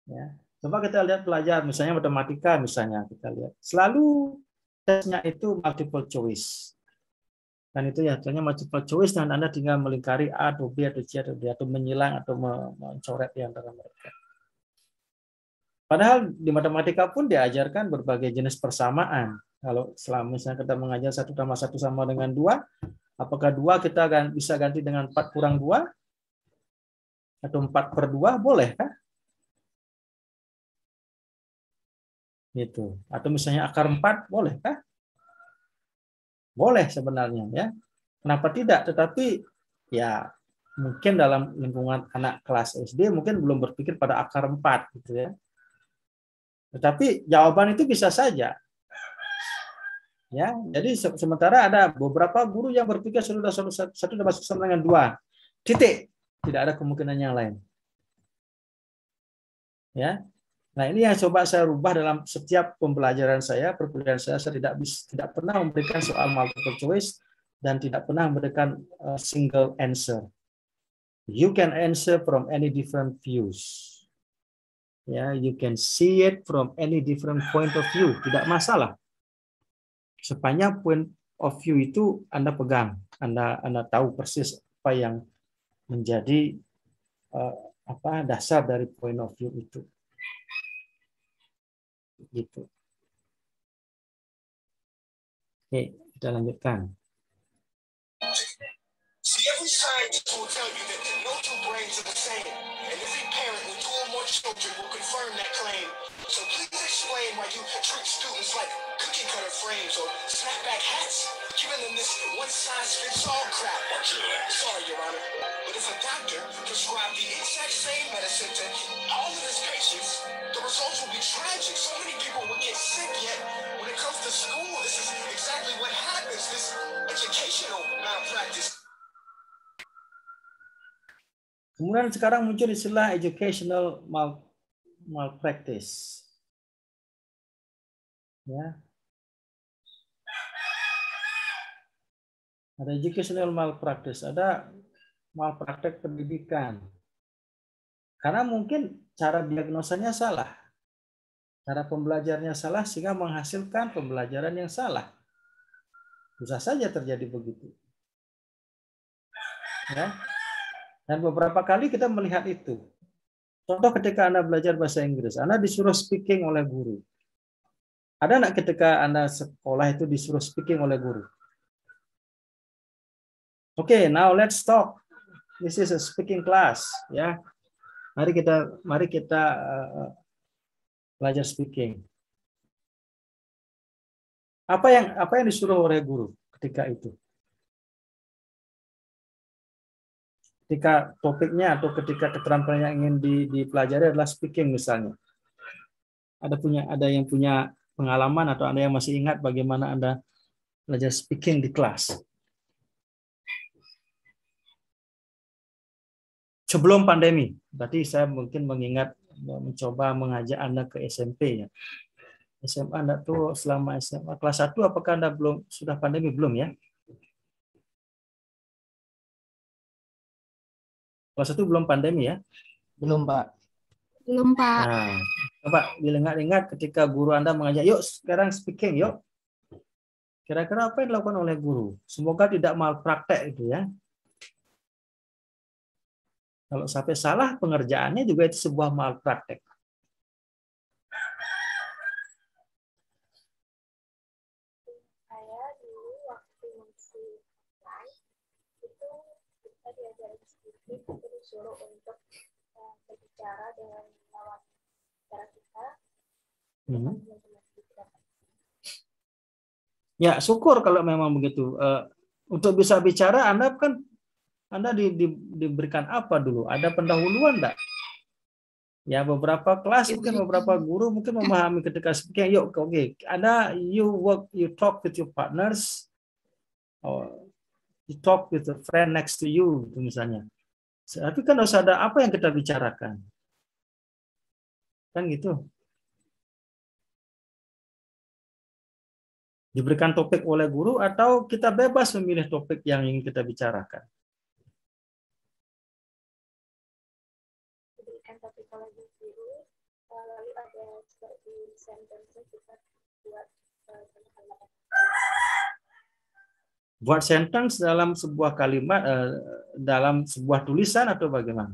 Ya, coba kita lihat pelajar, misalnya matematika, misalnya kita lihat selalu tesnya itu multiple choice. Dan itu ya, ternyata multiple choice dan Anda tinggal melingkari A atau B atau C atau D atau menyilang atau mencoret di antara mereka. Padahal di matematika pun diajarkan berbagai jenis persamaan. Kalau selama misalnya kita mengajar 1 tambah 1 sama dengan 2, apakah 2 kita bisa ganti dengan 4 kurang 2? Atau 4/2? Boleh kan? Gitu. Atau misalnya akar 4, boleh kan? Boleh sebenarnya ya. Kenapa tidak? Tetapi ya mungkin dalam lingkungan anak kelas SD mungkin belum berpikir pada akar 4 gitu ya. Tetapi jawaban itu bisa saja. Ya, jadi sementara ada beberapa guru yang berpikir 1 tambah 1 sama dengan 2. Titik. Tidak ada kemungkinan yang lain. Ya. Nah, ini yang coba saya rubah dalam setiap pembelajaran saya, perkuliahan saya tidak pernah memberikan soal multiple choice dan tidak pernah memberikan single answer. You can answer from any different views. Ya, you can see it from any different point of view, tidak masalah. Sepanjang point of view itu Anda pegang, Anda tahu persis apa yang menjadi dasar dari point of view itu. Gitu. Oke, kita lanjutkan. See, every scientist will tell you that no two brains are the same, and every parent with two or more children will confirm that claim. So please explain why you treat students like cookie cutter frames or snapback hats, giving them this one-size-fits-all crap. Sorry, Your Honor, but if a doctor prescribed the exact same medicine to all of his patients, the results will be tragic. So many people will get sick, yet when it comes to school, this is exactly what happens, this educational malpractice. Kemudian sekarang muncul istilah educational malpractice. Ya. Ada educational malpractice, ada malpraktek pendidikan. Karena mungkin cara diagnosanya salah. Cara pembelajarannya salah sehingga menghasilkan pembelajaran yang salah. Bisa saja terjadi begitu. Ya. Dan beberapa kali kita melihat itu. Contoh ketika Anda belajar bahasa Inggris, Anda disuruh speaking oleh guru. Ada nggak ketika Anda sekolah itu disuruh speaking oleh guru? Oke, now let's talk. This is a speaking class, ya. Mari kita belajar speaking. Apa yang disuruh oleh guru ketika itu? Ketika topiknya atau ketika keterampilan yang ingin dipelajari adalah speaking misalnya. Ada yang punya pengalaman atau Anda yang masih ingat bagaimana Anda belajar speaking di kelas? Sebelum pandemi, berarti saya mungkin mencoba mengajak Anda ke SMP ya. SMA Anda tuh selama SMA kelas 1 apakah Anda sudah pandemi belum ya? Kelas 1 belum pandemi ya? Belum, Pak. Belum, Pak. Nah, coba diingat-ingat ketika guru Anda mengajak, yuk sekarang speaking, yuk. Kira-kira apa yang dilakukan oleh guru? Semoga tidak malpraktek itu ya. Kalau sampai salah pengerjaannya juga itu sebuah malpraktek. Saya dulu waktu masih kelas itu kita diajarin speaking, itu disuruh untuk berbicara dengan lawan bicara kita. Ya, syukur kalau memang begitu. Untuk bisa bicara, Anda diberikan apa dulu? Ada pendahuluan enggak? Ya, beberapa kelas mungkin beberapa guru mungkin memahami ketika speaking, yuk oke, you talk with your partners, or you talk with a friend next to you, misalnya. Tapi kan harus ada apa yang kita bicarakan. Kan gitu. Diberikan topik oleh guru atau kita bebas memilih topik yang ingin kita bicarakan. Diberikan topik oleh guru, lalu ada seperti sentence kita buat sentence dalam sebuah kalimat, dalam sebuah tulisan atau bagaimana?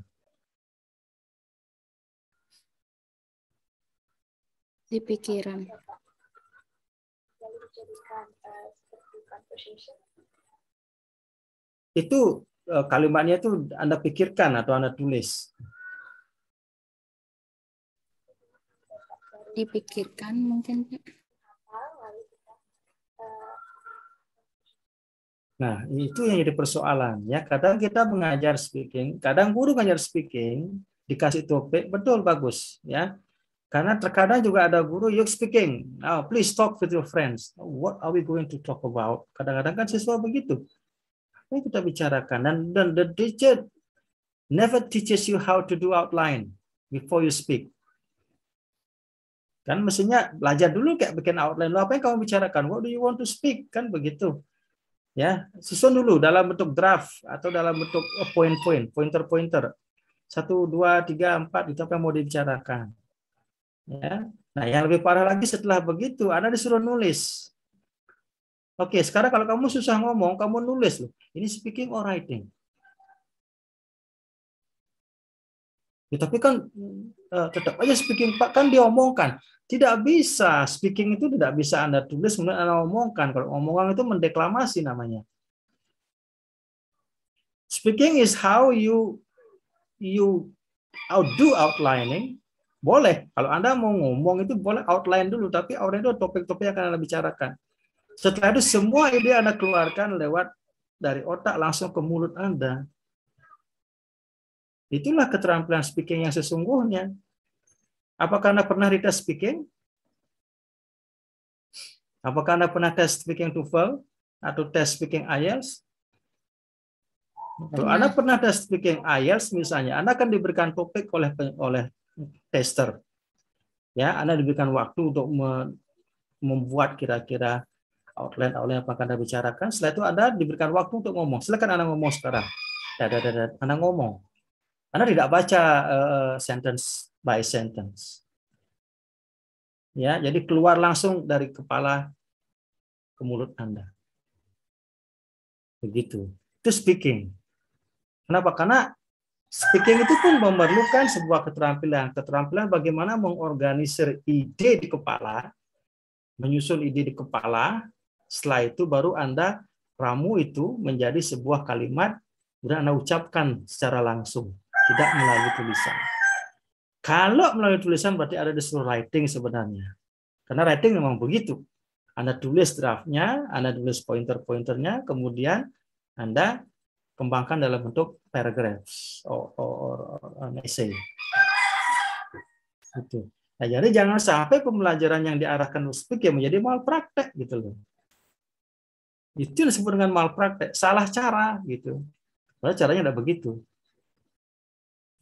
Di pikiran. Itu kalimatnya itu Anda pikirkan atau Anda tulis? Dipikirkan mungkin. Nah, itu yang jadi persoalan ya. Kadang kita mengajar speaking, kadang guru mengajar speaking, dikasih topik, betul bagus ya. Karena terkadang juga ada guru yuk speaking. Now, please talk with your friends. What are we going to talk about? Kadang-kadang kan siswa begitu. Apa yang kita bicarakan? Dan the teacher never teaches you how to do outline before you speak. Kan mestinya belajar dulu kayak bikin outline. Apa yang kamu bicarakan? What do you want to speak? Kan begitu. Ya, susun dulu dalam bentuk draft atau dalam bentuk poin-poin, pointer-pointer. 1, 2, 3, 4 itu apa yang mau dibicarakan. Ya. Nah, yang lebih parah lagi setelah begitu, Anda disuruh nulis. Oke, sekarang kalau kamu susah ngomong, kamu nulis loh. Ini speaking or writing? Ya, tapi kan tetap aja speaking, Pak, kan diomongkan. Tidak bisa, speaking itu tidak bisa Anda tulis, kemudian Anda omongkan. Kalau omongan itu mendeklamasi namanya. Speaking is how you do outlining. Boleh, kalau Anda mau ngomong itu boleh outline dulu, tapi outline itu topik-topik yang akan Anda bicarakan. Setelah itu semua ide Anda keluarkan lewat dari otak langsung ke mulut Anda. Itulah keterampilan speaking yang sesungguhnya. Apakah Anda pernah dites speaking? Apakah Anda pernah tes speaking TOEFL atau tes speaking IELTS? Kalau Anda pernah tes speaking IELTS misalnya, Anda akan diberikan topik oleh tester. Ya, Anda diberikan waktu untuk membuat kira-kira outline apa yang Anda bicarakan. Setelah itu Anda diberikan waktu untuk ngomong. Silakan Anda ngomong sekarang. Anda ngomong. Anda tidak baca sentence by sentence. Ya, jadi keluar langsung dari kepala ke mulut Anda. Begitu. Itu speaking. Kenapa? Karena speaking itu pun memerlukan sebuah keterampilan bagaimana mengorganisir ide di kepala, menyusun ide di kepala. Setelah itu baru Anda ramu itu menjadi sebuah kalimat, kemudian Anda ucapkan secara langsung. Tidak melalui tulisan. Kalau melalui tulisan berarti ada disuruh writing sebenarnya. Karena writing memang begitu. Anda tulis draftnya, Anda tulis pointer-pointernya, kemudian Anda kembangkan dalam bentuk paragraphs or an essay. Gitu. Nah, jadi jangan sampai pembelajaran yang diarahkan speak ya menjadi malpraktek gitu loh. Itu disebut dengan malpraktek, salah cara gitu. Padahal caranya tidak begitu.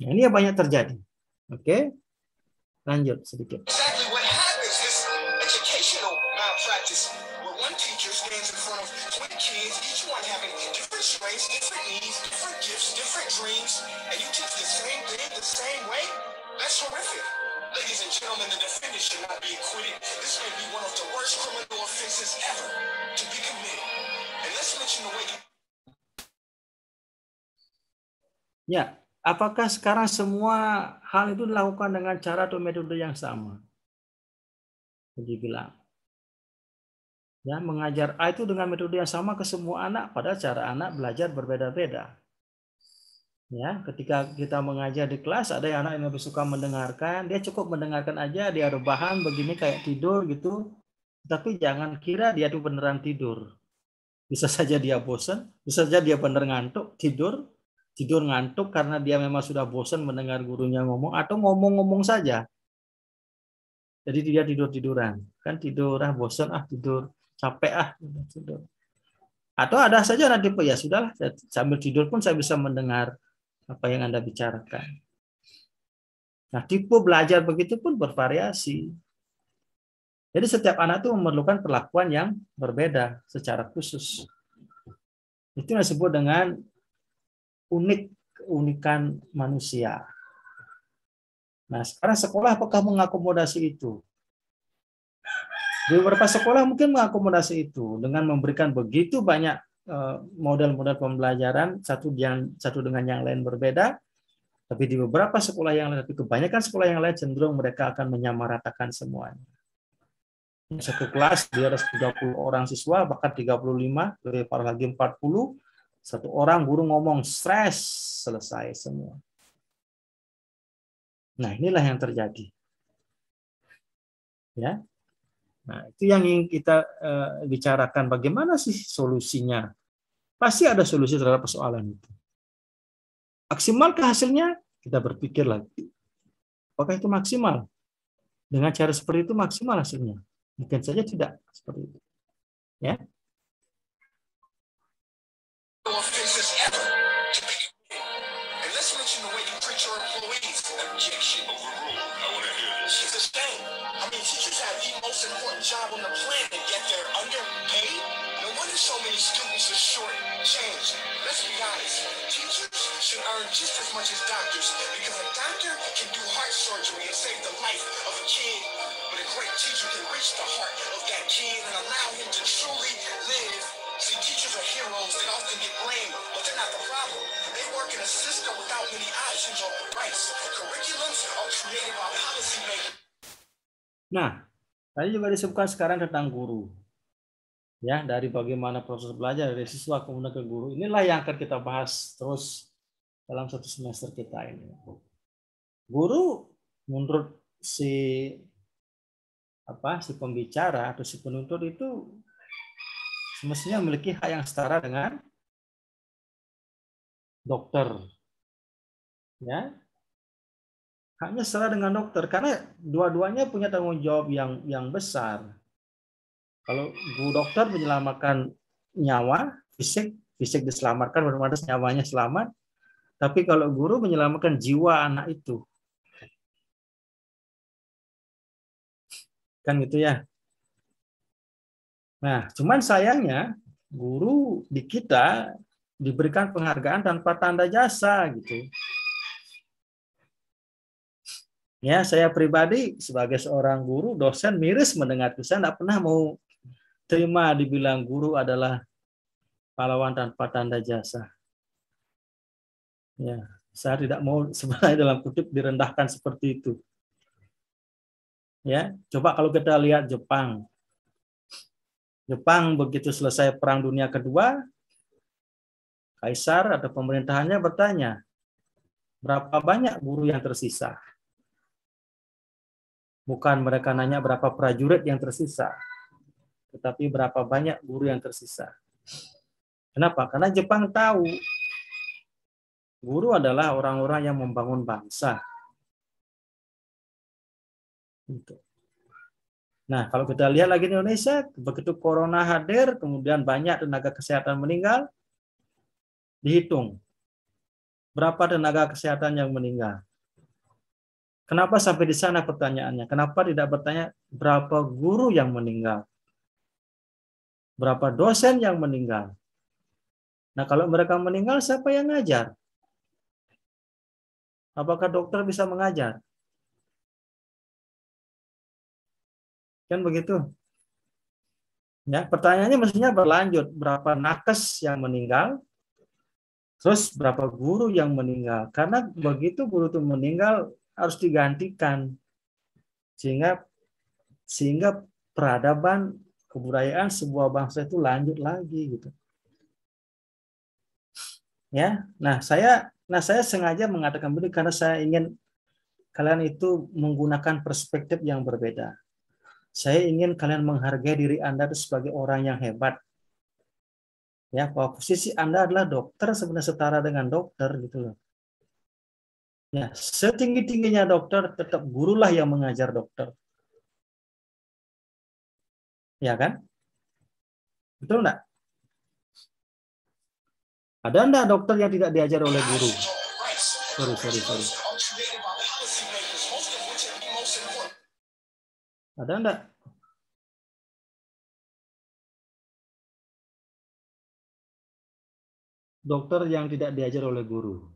Nah, ini yang banyak terjadi. Oke, lanjut sedikit. Exactly what happens is educational malpractice, where one teacher stands in front of 20 kids, each one having different strengths, different needs, different gifts, different dreams, and you teach the same thing the same way. That's horrific. Ladies and gentlemen, the defendant should not be acquitted. This may be one of the worst criminal offenses ever to be committed. And let's mention the way you... Ya, apakah sekarang semua hal itu dilakukan dengan cara atau metode yang sama? Jadi bilang, ya mengajar A itu dengan metode yang sama ke semua anak, padahal cara anak belajar berbeda-beda. Ya, ketika kita mengajar di kelas, ada yang anak yang lebih suka mendengarkan, dia cukup mendengarkan aja, dia rebahan begini kayak tidur gitu. Tapi jangan kira dia tuh beneran tidur. Bisa saja dia bosan, bisa saja dia bener ngantuk, tidur ngantuk karena dia memang sudah bosan mendengar gurunya ngomong, atau ngomong-ngomong saja. Jadi dia tidur-tiduran. Kan tidur, bosan, tidur, capek, tidur. Atau ada saja nanti, ya sudahlah, sambil tidur pun saya bisa mendengar apa yang Anda bicarakan. Nah, tipe belajar begitu pun bervariasi. Jadi setiap anak itu memerlukan perlakuan yang berbeda secara khusus. Itu yang disebut dengan keunikan manusia. Nah, sekarang sekolah apakah mengakomodasi itu? Di beberapa sekolah mungkin mengakomodasi itu dengan memberikan begitu banyak model-model pembelajaran, satu dengan yang lain berbeda. Tapi di beberapa sekolah yang lain, tapi kebanyakan sekolah yang lain cenderung mereka akan menyamaratakan semuanya. Satu kelas di atas 30 orang siswa, bahkan 35, lebih parah lagi 40, satu orang guru ngomong stres, selesai semua. Nah, inilah yang terjadi. Ya. Nah, itu yang ingin kita bicarakan. Bagaimana sih solusinya? Pasti ada solusi terhadap persoalan itu. Maksimalkah hasilnya? Kita berpikir lagi. Apakah itu maksimal? Dengan cara seperti itu maksimal hasilnya? Mungkin saja tidak seperti itu. Ya. Job on the planet, yet they're underpaid. No wonder so many students are short change? Let's be honest. Teachers should earn just as much as doctors because a doctor can do heart surgery and save the life of a kid, but a great teacher can reach the heart of that kid and allow him to truly live. See, teachers are heroes that often get blamed, but they're not the problem. They work in a system without many options or rights. Curriculums are created by policymakers. Nah, tadi juga disebutkan sekarang tentang guru. Ya, dari bagaimana proses belajar dari siswa kemudian ke guru. Inilah yang akan kita bahas terus dalam satu semester kita ini. Guru menurut si pembicara atau si penuntut itu semestinya memiliki hak yang setara dengan dokter. Ya. Haknya setara dengan dokter karena dua-duanya punya tanggung jawab yang besar. Kalau guru dokter menyelamatkan nyawa, fisik diselamatkan, benar-benar nyawanya selamat. Tapi kalau guru menyelamatkan jiwa anak itu. Kan gitu ya. Nah, cuman sayangnya guru di kita diberikan penghargaan tanpa tanda jasa gitu. Ya, saya pribadi sebagai seorang guru, dosen miris mendengar itu. Saya tidak pernah mau terima dibilang guru adalah pahlawan tanpa tanda jasa. Ya, saya tidak mau sebenarnya dalam kutip direndahkan seperti itu. Ya, coba kalau kita lihat Jepang. Jepang begitu selesai Perang Dunia Kedua, kaisar atau pemerintahannya bertanya, berapa banyak guru yang tersisa? Bukan mereka nanya berapa prajurit yang tersisa, tetapi berapa banyak guru yang tersisa. Kenapa? Karena Jepang tahu guru adalah orang-orang yang membangun bangsa. Nah, kalau kita lihat lagi di Indonesia, begitu corona hadir, kemudian banyak tenaga kesehatan meninggal, dihitung berapa tenaga kesehatan yang meninggal. Kenapa sampai di sana pertanyaannya? Kenapa tidak bertanya berapa guru yang meninggal? Berapa dosen yang meninggal? Nah, kalau mereka meninggal, siapa yang ngajar? Apakah dokter bisa mengajar? Kan begitu. Ya, pertanyaannya mestinya berlanjut. Berapa nakes yang meninggal? Terus berapa guru yang meninggal? Karena begitu guru itu meninggal, harus digantikan. Sehingga peradaban kebudayaan sebuah bangsa itu lanjut lagi gitu. Ya, saya sengaja mengatakan begini karena saya ingin kalian itu menggunakan perspektif yang berbeda. Saya ingin kalian menghargai diri Anda itu sebagai orang yang hebat. Ya, bahwa posisi Anda adalah dokter sebenarnya setara dengan dokter gitu loh. Ya, setinggi-tingginya dokter tetap gurulah yang mengajar dokter. Ya kan? Betul enggak? Ada enggak dokter yang tidak diajar oleh guru? Sorry. Ada enggak? Dokter yang tidak diajar oleh guru?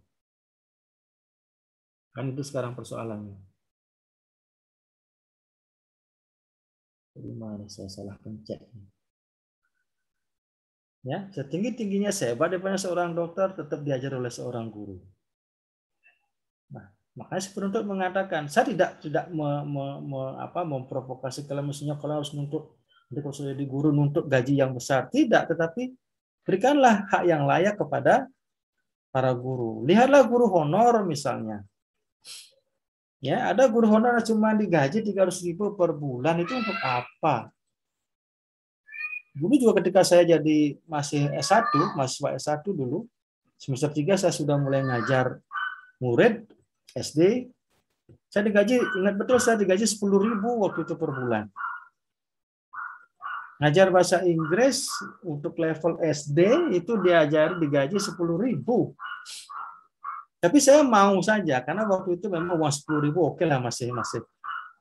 Kan itu sekarang persoalannya. Gimana saya salah pencet? Ya, setinggi-tingginya sehebat daripada seorang dokter tetap diajar oleh seorang guru. Nah, makanya si penuntut mengatakan, saya tidak memprovokasi kalian mestinya kalau harus nuntut, kalau sudah di guru nuntut gaji yang besar. Tidak, tetapi berikanlah hak yang layak kepada para guru. Lihatlah guru honor misalnya. Ya, ada guru honor cuma digaji 300.000 per bulan, itu untuk apa? Dulu juga ketika saya jadi mahasiswa S1 dulu, semester 3 saya sudah mulai ngajar murid SD. Saya digaji, ingat betul saya digaji 10.000 waktu itu per bulan. Ngajar bahasa Inggris untuk level SD itu digaji 10.000. Tapi saya mau saja karena waktu itu memang uang 10.000 oke lah, masih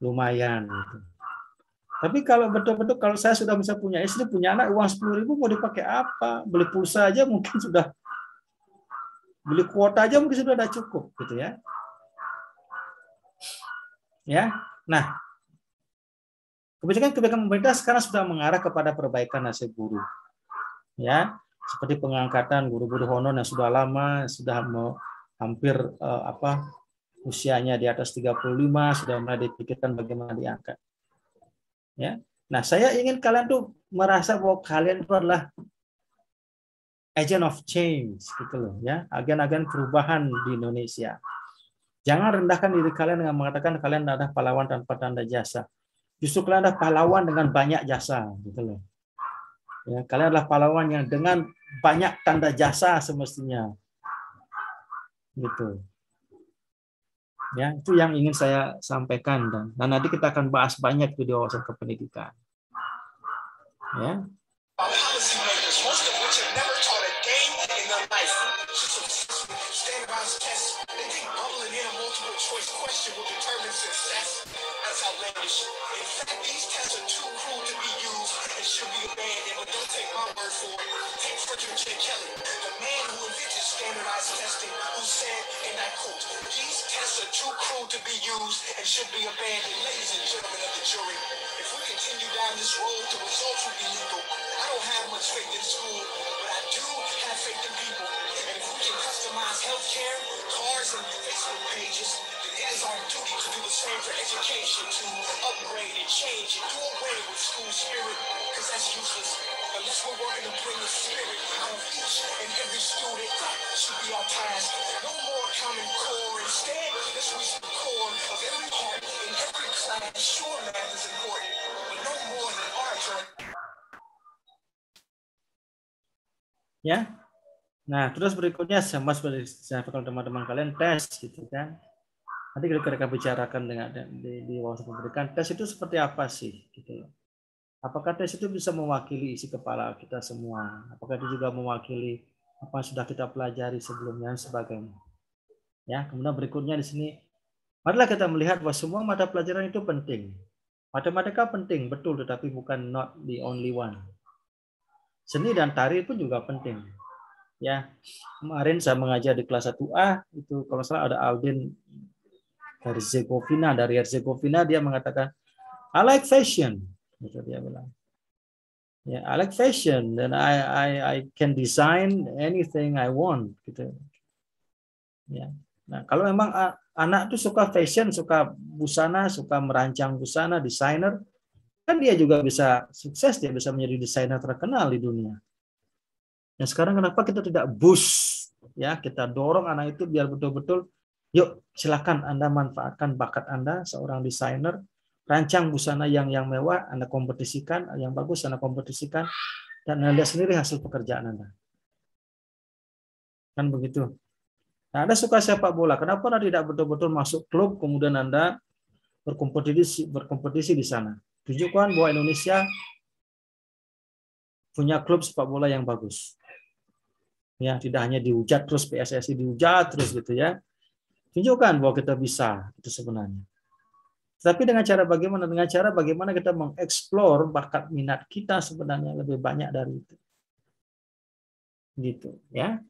lumayan gitu. Tapi kalau betul-betul kalau saya sudah bisa punya istri, punya anak, uang 10.000 mau dipakai apa? Beli pulsa aja mungkin sudah, beli kuota aja mungkin sudah ada cukup, gitu ya. Ya, nah kebijakan pemerintah sekarang sudah mengarah kepada perbaikan nasib guru, ya, seperti pengangkatan guru-guru honor yang sudah lama, sudah hampir usianya di atas 35, sudah mulai dipikirkan bagaimana diangkat. Ya, nah saya ingin kalian tuh merasa bahwa kalian itu adalah agent of change, gitu loh, ya, agen-agen perubahan di Indonesia. Jangan rendahkan diri kalian dengan mengatakan kalian adalah pahlawan tanpa tanda jasa. Justru kalian adalah pahlawan dengan banyak jasa, gitu loh. Ya, kalian adalah pahlawan yang dengan banyak tanda jasa semestinya, gitu. Ya, itu yang ingin saya sampaikan, dan nanti kita akan bahas banyak di wawasan kependidikan. Ya. Too cruel to be used and should be abandoned. Ladies and gentlemen of the jury, if we continue down this road, the results will be lethal. I don't have much faith in school, but I do have faith in people. And if we can customize healthcare, cars, and Facebook pages, then it is our duty to do the same for education, to upgrade and change and do away with school spirit, because that's useless. Unless we're working to bring the spirit of each and every student, should be our task. No more common core. Instead, let's reach the core of every heart in every class. Sure, math is important, but no more than art. Ya, nah terus berikutnya sama seperti kalau teman-teman kalian tes, gitu kan? Nanti kita bicarakan dengan di wawasan pendidikan, tes itu seperti apa sih, gitu loh. Apakah tes itu bisa mewakili isi kepala kita semua? Apakah itu juga mewakili apa yang sudah kita pelajari sebelumnya dan sebagainya? Ya, kemudian berikutnya di sini, marilah kita melihat bahwa semua mata pelajaran itu penting. Matematika penting, betul, tetapi bukan not the only one. Seni dan tari pun juga penting. Ya, kemarin saya mengajar di kelas 1A, itu kalau salah ada Aldin dari Herzegovina, dia mengatakan, I like fashion. Gitu dia bilang. Ya, I like fashion, dan I can design anything I want, gitu. Ya. Nah, kalau memang anak tuh suka fashion, suka busana, suka merancang busana, desainer, kan dia juga bisa sukses, dia bisa menjadi desainer terkenal di dunia. Nah, sekarang kenapa kita tidak boost, ya, kita dorong anak itu biar betul-betul, yuk silakan Anda manfaatkan bakat Anda seorang desainer, rancang busana yang mewah, Anda kompetisikan, yang bagus Anda kompetisikan, dan Anda lihat sendiri hasil pekerjaan Anda. Kan begitu. Nah, Anda suka sepak bola, kenapa Anda tidak betul-betul masuk klub, kemudian Anda berkompetisi di sana. Tunjukkan bahwa Indonesia punya klub sepak bola yang bagus. Ya, tidak hanya dihujat terus, PSSI dihujat terus, gitu ya. Tunjukkan bahwa kita bisa, itu sebenarnya. Tapi dengan cara bagaimana? Dengan cara bagaimana kita mengeksplor bakat minat kita sebenarnya lebih banyak dari itu. Gitu, ya.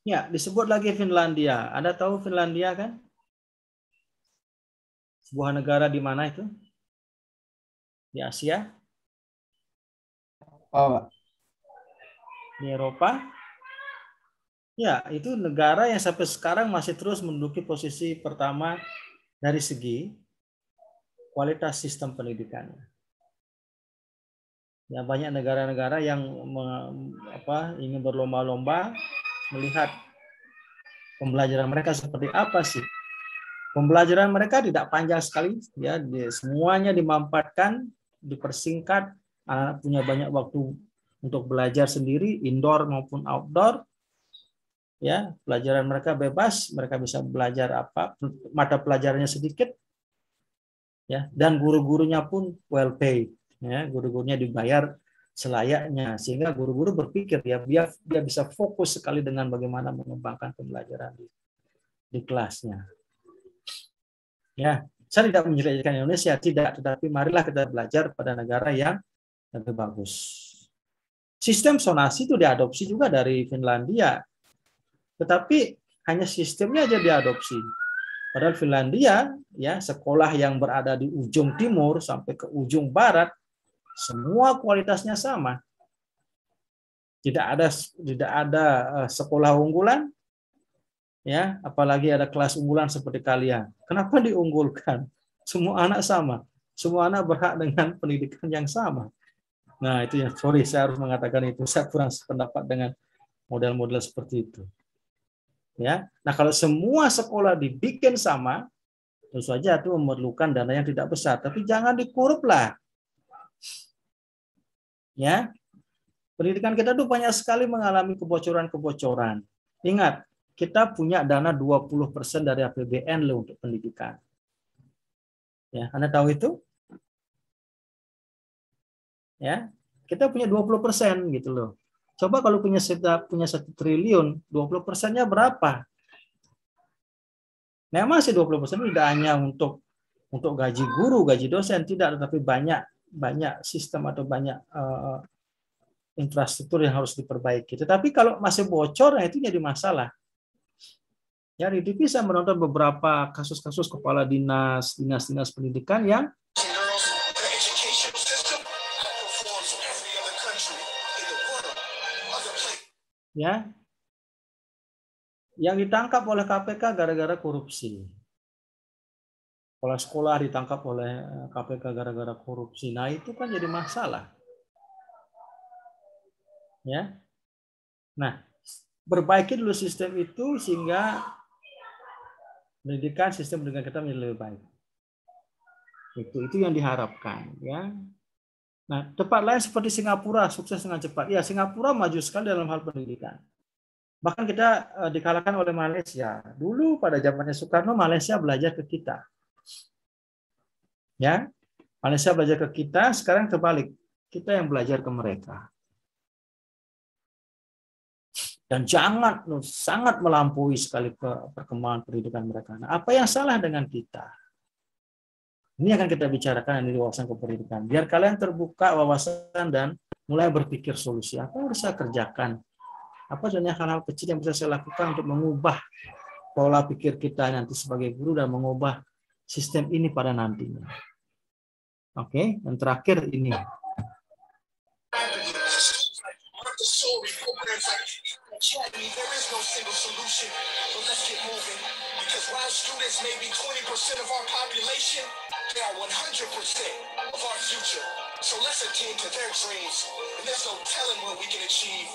Ya, disebut lagi Finlandia. Anda tahu Finlandia kan? Sebuah negara di mana itu? Di Asia? Oh, di Eropa? Ya, itu negara yang sampai sekarang masih terus menduduki posisi pertama dari segi kualitas sistem pendidikannya. Ya, banyak negara-negara yang ingin berlomba-lomba melihat pembelajaran mereka seperti apa sih. Pembelajaran mereka tidak panjang sekali, ya, semuanya dimanfaatkan, dipersingkat, anak punya banyak waktu untuk belajar sendiri, indoor maupun outdoor. Ya, pelajaran mereka bebas, mereka bisa belajar apa, mata pelajarannya sedikit, ya, dan guru-gurunya pun well paid, ya, guru-gurunya dibayar selayaknya, sehingga guru-guru berpikir ya dia bisa fokus sekali dengan bagaimana mengembangkan pembelajaran di kelasnya. Ya, saya tidak menjelekkan Indonesia, tidak, tetapi marilah kita belajar pada negara yang lebih bagus. Sistem zonasi itu diadopsi juga dari Finlandia. Tetapi hanya sistemnya aja diadopsi. Padahal Finlandia, ya, sekolah yang berada di ujung timur sampai ke ujung barat, semua kualitasnya sama. Tidak ada sekolah unggulan, ya, apalagi ada kelas unggulan seperti kalian. Kenapa diunggulkan? Semua anak sama. Semua anak berhak dengan pendidikan yang sama. Nah, itu ya, sorry saya harus mengatakan itu. Saya kurang sependapat dengan model-model seperti itu. Ya, nah kalau semua sekolah dibikin sama, tentu saja itu memerlukan dana yang tidak besar, tapi jangan dikorup lah. Ya, pendidikan kita tuh banyak sekali mengalami kebocoran-kebocoran. Ingat, kita punya dana 20% dari APBN loh untuk pendidikan. Ya, Anda tahu itu? Ya, kita punya 20% gitu loh. Coba kalau punya 1 triliun, 20%-nya berapa? Memang sih 20% tidak hanya untuk gaji guru, gaji dosen, tidak, tetapi banyak sistem atau banyak infrastruktur yang harus diperbaiki. Tetapi kalau masih bocor, nah itu jadi masalah. Ya, Ridi bisa menonton beberapa kasus-kasus kepala dinas pendidikan yang ya, yang ditangkap oleh KPK gara-gara korupsi. Kepala sekolah ditangkap oleh KPK gara-gara korupsi. Nah, itu kan jadi masalah. Ya. Nah, perbaiki dulu sistem itu sehingga sistem pendidikan kita menjadi lebih baik. Itu yang diharapkan, ya. Nah, tempat lain seperti Singapura sukses dengan cepat. Ya, Singapura maju sekali dalam hal pendidikan. Bahkan kita dikalahkan oleh Malaysia. Dulu pada zamannya Soekarno, Malaysia belajar ke kita. Ya, Malaysia belajar ke kita, sekarang terbalik. Kita yang belajar ke mereka. Dan sangat melampaui sekali perkembangan pendidikan mereka. Nah, apa yang salah dengan kita? Ini akan kita bicarakan di wawasan kependidikan. Biar kalian terbuka wawasan dan mulai berpikir solusi. Apa yang harus saya kerjakan? Apa sebenarnya hal-hal kecil yang bisa saya lakukan untuk mengubah pola pikir kita nanti sebagai guru dan mengubah sistem ini pada nantinya. Oke, yang terakhir ini. They are 100% of our future. So let's attend to their dreams. And there's no telling what we can achieve.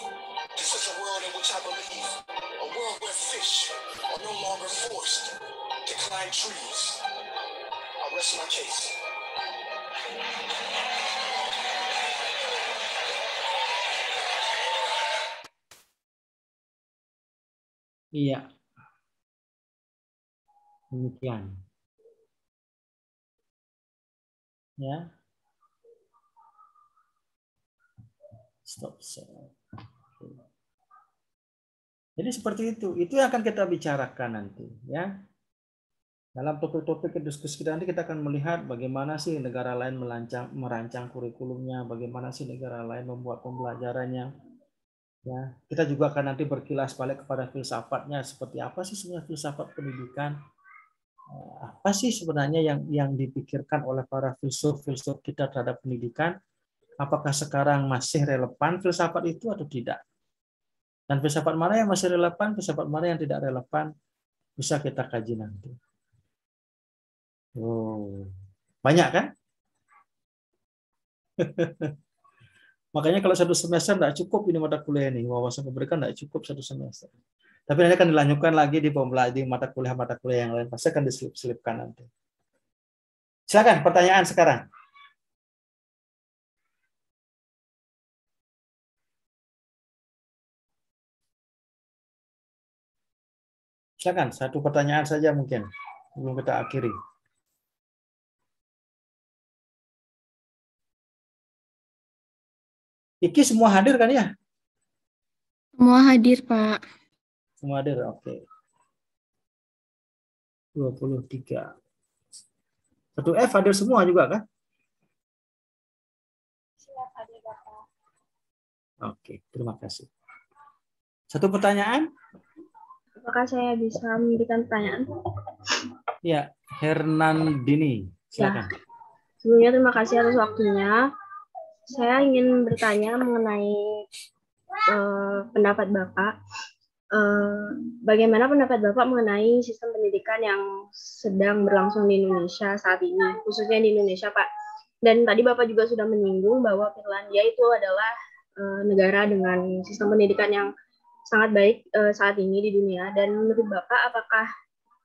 This is a world in which I believe. A world where fish are no longer forced to climb trees. I'll rest my case. Iya. Demikian. Ya, stop. Jadi seperti itu yang akan kita bicarakan nanti, ya. Dalam topik-topik diskusi kita nanti kita akan melihat bagaimana sih negara lain merancang kurikulumnya, bagaimana sih negara lain membuat pembelajarannya. Ya, kita juga akan nanti berkilas balik kepada filsafatnya, seperti apa sih sebenarnya filsafat pendidikan. Apa sih sebenarnya yang dipikirkan oleh para filsuf kita terhadap pendidikan? Apakah sekarang masih relevan filsafat itu atau tidak? Dan filsafat mana yang masih relevan, filsafat mana yang tidak relevan, bisa kita kaji nanti. Oh, banyak kan? Makanya kalau 1 semester tidak cukup ini mata kuliah ini, wawasan kependidikan tidak cukup 1 semester. Tapi nanti akan dilanjutkan lagi di mata kuliah yang lain. Pasti akan diselip-selipkan nanti. Silakan pertanyaan sekarang. Silakan, satu pertanyaan saja mungkin sebelum kita akhiri. Iki semua hadir kan ya? Semua hadir, Pak. Semua hadir, oke. 23. Satu F hadir semua juga kan? Siap, hadir Bapak. Oke, terima kasih. Satu pertanyaan? Apakah saya bisa memberikan pertanyaan? Ya, Hernandini, silakan. Ya. Sebelumnya terima kasih atas waktunya. Saya ingin bertanya mengenai pendapat Bapak. Bagaimana pendapat Bapak mengenai sistem pendidikan yang sedang berlangsung di Indonesia saat ini, khususnya di Indonesia, Pak. Dan tadi Bapak juga sudah menyinggung bahwa Finlandia itu adalah negara dengan sistem pendidikan yang sangat baik saat ini di dunia. Dan menurut Bapak, apakah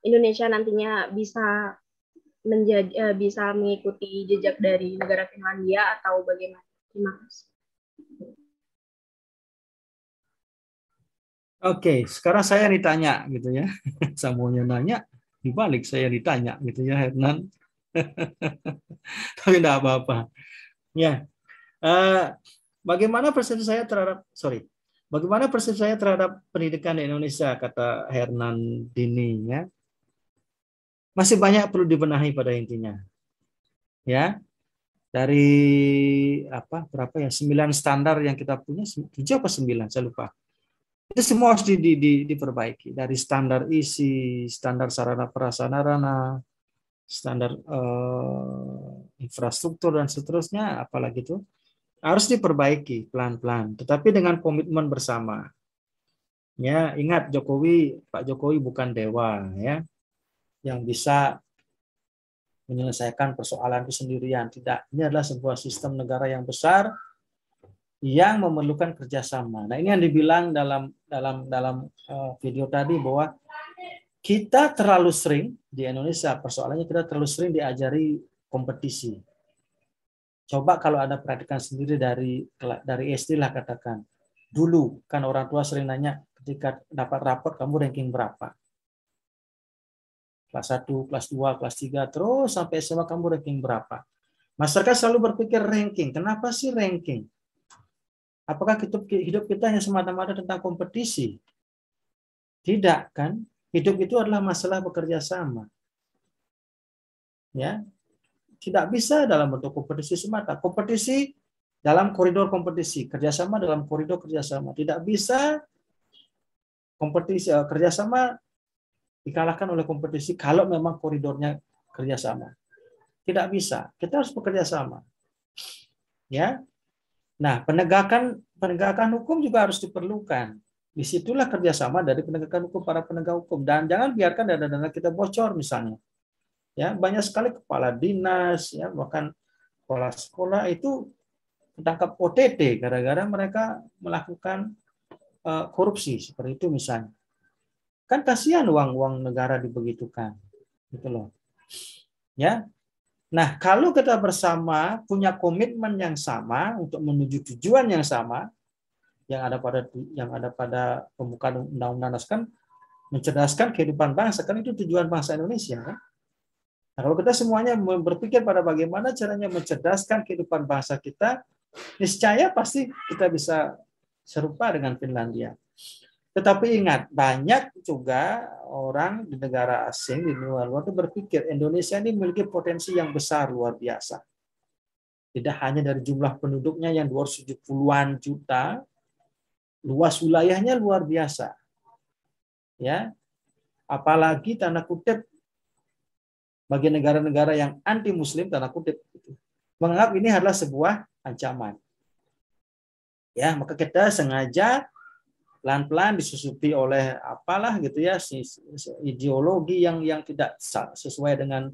Indonesia nantinya bisa bisa mengikuti jejak dari negara Finlandia atau bagaimana? Terima kasih. Oke, sekarang saya ditanya gitu ya. Samuanya nanya, dibalik saya ditanya gitu ya, Hernan. Tapi enggak apa-apa. Ya. Bagaimana persepsi saya terhadap bagaimana persepsi saya terhadap pendidikan di Indonesia, kata Hernan Dini ya. Masih banyak perlu dibenahi pada intinya. Ya. Dari berapa ya? 9 standar yang kita punya, 7 apa 9, saya lupa. Itu semua harus diperbaiki, dari standar isi, standar sarana prasarana, standar infrastruktur dan seterusnya, apalagi itu harus diperbaiki pelan-pelan, tetapi dengan komitmen bersama. Ya, ingat Pak Jokowi bukan dewa ya, yang bisa menyelesaikan persoalan itu sendirian. Tidak, ini adalah sebuah sistem negara yang besar yang memerlukan kerjasama. Nah, ini yang dibilang dalam video tadi, bahwa kita terlalu sering di Indonesia, persoalannya kita terlalu sering diajari kompetisi. Coba kalau Anda perhatikan sendiri dari SD lah, katakan. Dulu kan orang tua sering nanya ketika dapat rapor, kamu ranking berapa? Kelas 1, kelas 2, kelas 3, terus sampai SMA kamu ranking berapa? Masyarakat selalu berpikir ranking. Kenapa sih ranking? Apakah hidup kita hanya semata-mata tentang kompetisi? Tidak, kan? Hidup itu adalah masalah bekerja sama. Ya, tidak bisa dalam bentuk kompetisi semata. Kompetisi dalam koridor kompetisi, kerjasama dalam koridor kerjasama. Tidak bisa kompetisi kerjasama dikalahkan oleh kompetisi kalau memang koridornya kerjasama. Tidak bisa. Kita harus bekerja sama. Ya. Nah, penegakan hukum juga harus diperlukan. Disitulah kerjasama dari penegakan hukum, para penegak hukum. Dan jangan biarkan dana-dana kita bocor misalnya. Ya, banyak sekali kepala dinas, ya, bahkan sekolah-sekolah itu ditangkap OTT gara-gara mereka melakukan korupsi seperti itu misalnya. Kan kasihan uang negara dibegitukan, gitu loh. Ya. Nah, kalau kita bersama punya komitmen yang sama untuk menuju tujuan yang sama, yang ada pada pembukaan undang-undang kan, mencerdaskan kehidupan bangsa, kan itu tujuan bangsa Indonesia. Kan? Nah, kalau kita semuanya berpikir pada bagaimana caranya mencerdaskan kehidupan bangsa kita, niscaya pasti kita bisa serupa dengan Finlandia. Tetapi ingat, banyak juga orang di negara asing, di luar itu berpikir Indonesia ini memiliki potensi yang besar, luar biasa. Tidak hanya dari jumlah penduduknya yang 270-an juta, luas wilayahnya luar biasa. Ya, apalagi tanda kutip bagi negara-negara yang anti-Muslim, tanda kutip, menganggap ini adalah sebuah ancaman. Ya, maka kita sengaja pelan-pelan disusupi oleh apalah gitu ya, ideologi yang tidak sesuai dengan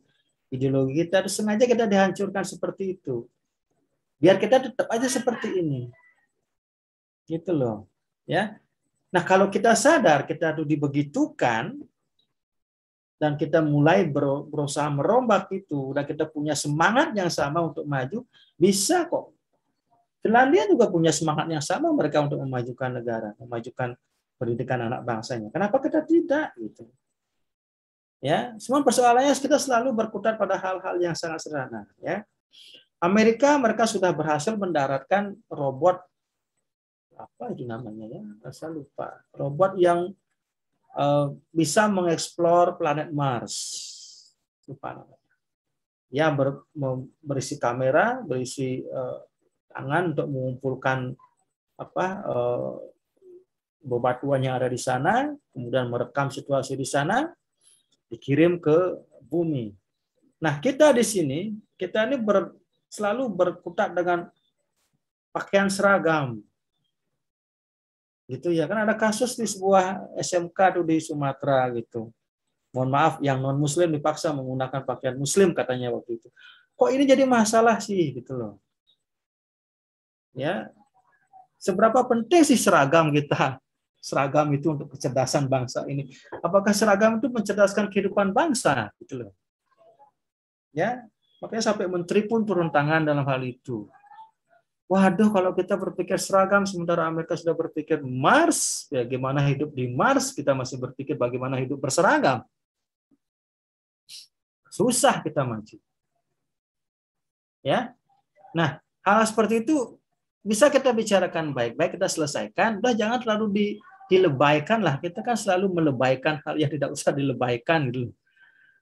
ideologi kita, sengaja kita dihancurkan seperti itu. Biar kita tetap aja seperti ini. Gitu loh. Ya. Nah, kalau kita sadar kita itu dibegitukan dan kita mulai berusaha merombak itu, dan kita punya semangat yang sama untuk maju, bisa kok. Finlandia juga punya semangat yang sama mereka untuk memajukan negara, memajukan pendidikan anak bangsanya. Kenapa kita tidak? Gitu. Ya, semua persoalannya kita selalu berkutat pada hal-hal yang sangat sederhana. Ya, mereka sudah berhasil mendaratkan robot apa itu namanya ya, saya lupa. Robot yang bisa mengeksplor planet Mars. Lupa namanya. Ya, berisi kamera, berisi tangan untuk mengumpulkan bebatuan yang ada di sana, kemudian merekam situasi di sana, dikirim ke bumi. Nah, kita di sini, kita ini selalu berkutat dengan pakaian seragam. Gitu ya, kan ada kasus di sebuah SMK tuh di Sumatera gitu. Mohon maaf, yang non muslim dipaksa menggunakan pakaian muslim katanya waktu itu. Kok ini jadi masalah sih gitu loh. Ya. Seberapa penting sih seragam kita? Seragam itu untuk kecerdasan bangsa ini. Apakah seragam itu mencerdaskan kehidupan bangsa gitu loh. Ya, makanya sampai menteri pun turun tangan dalam hal itu. Waduh, kalau kita berpikir seragam sementara Amerika sudah berpikir Mars, bagaimana hidup di Mars, kita masih berpikir bagaimana hidup berseragam. Susah kita maju. Ya. Nah, hal seperti itu bisa kita bicarakan baik-baik, kita selesaikan. Udah jangan terlalu dilebaikan lah. Kita kan selalu melebaikan hal yang tidak usah dilebaikan gitu.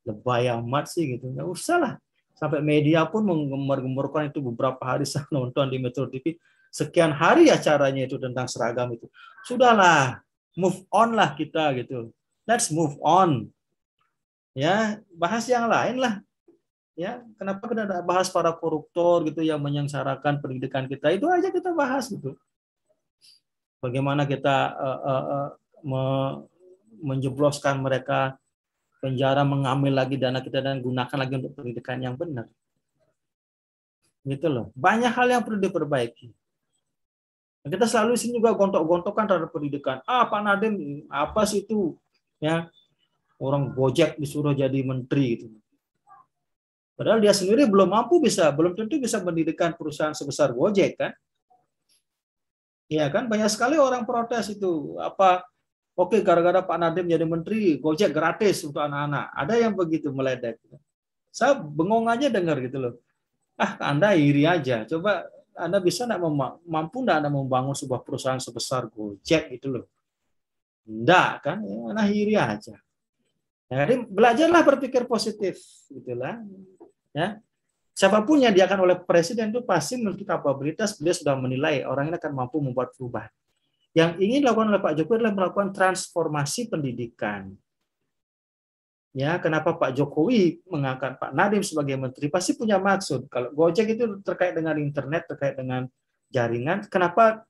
Lebay amat sih gitu. Nggak usah lah. Sampai media pun menggembar-gemborkan itu beberapa hari saya nonton di Metro TV. Sekian hari acaranya itu tentang seragam itu. Sudahlah, move on lah kita gitu. Let's move on. Ya, bahas yang lain lah. Ya, kenapa kita tidak bahas para koruptor gitu yang menyengsarakan pendidikan kita? Itu aja kita bahas gitu. Bagaimana kita menjebloskan mereka penjara, mengambil lagi dana kita dan gunakan lagi untuk pendidikan yang benar. Gitu loh. Banyak hal yang perlu diperbaiki. Kita selalu sini juga gontok-gontokan terhadap pendidikan. Pak Nadiem, apa sih itu? Ya, orang Gojek disuruh jadi menteri gitu. Padahal dia sendiri belum tentu bisa mendirikan perusahaan sebesar Gojek kan? Iya kan, banyak sekali orang protes itu. Oke, gara-gara Pak Nadiem jadi menteri, Gojek gratis untuk anak-anak. Ada yang begitu meledek. Saya bengong aja dengar gitu loh. Anda iri aja. Coba Anda bisa mampu Anda membangun sebuah perusahaan sebesar Gojek gitu loh. Enggak kan? Ya, Anda iri aja. Ya, jadi belajarlah berpikir positif gitulah. Ya, siapapun yang diakan oleh presiden itu pasti memiliki kapabilitas, beliau sudah menilai orang ini akan mampu membuat perubahan. Yang ingin dilakukan oleh Pak Jokowi adalah melakukan transformasi pendidikan. Ya, kenapa Pak Jokowi mengangkat Pak Nadiem sebagai menteri? Pasti punya maksud. Kalau Gojek itu terkait dengan internet, terkait dengan jaringan, kenapa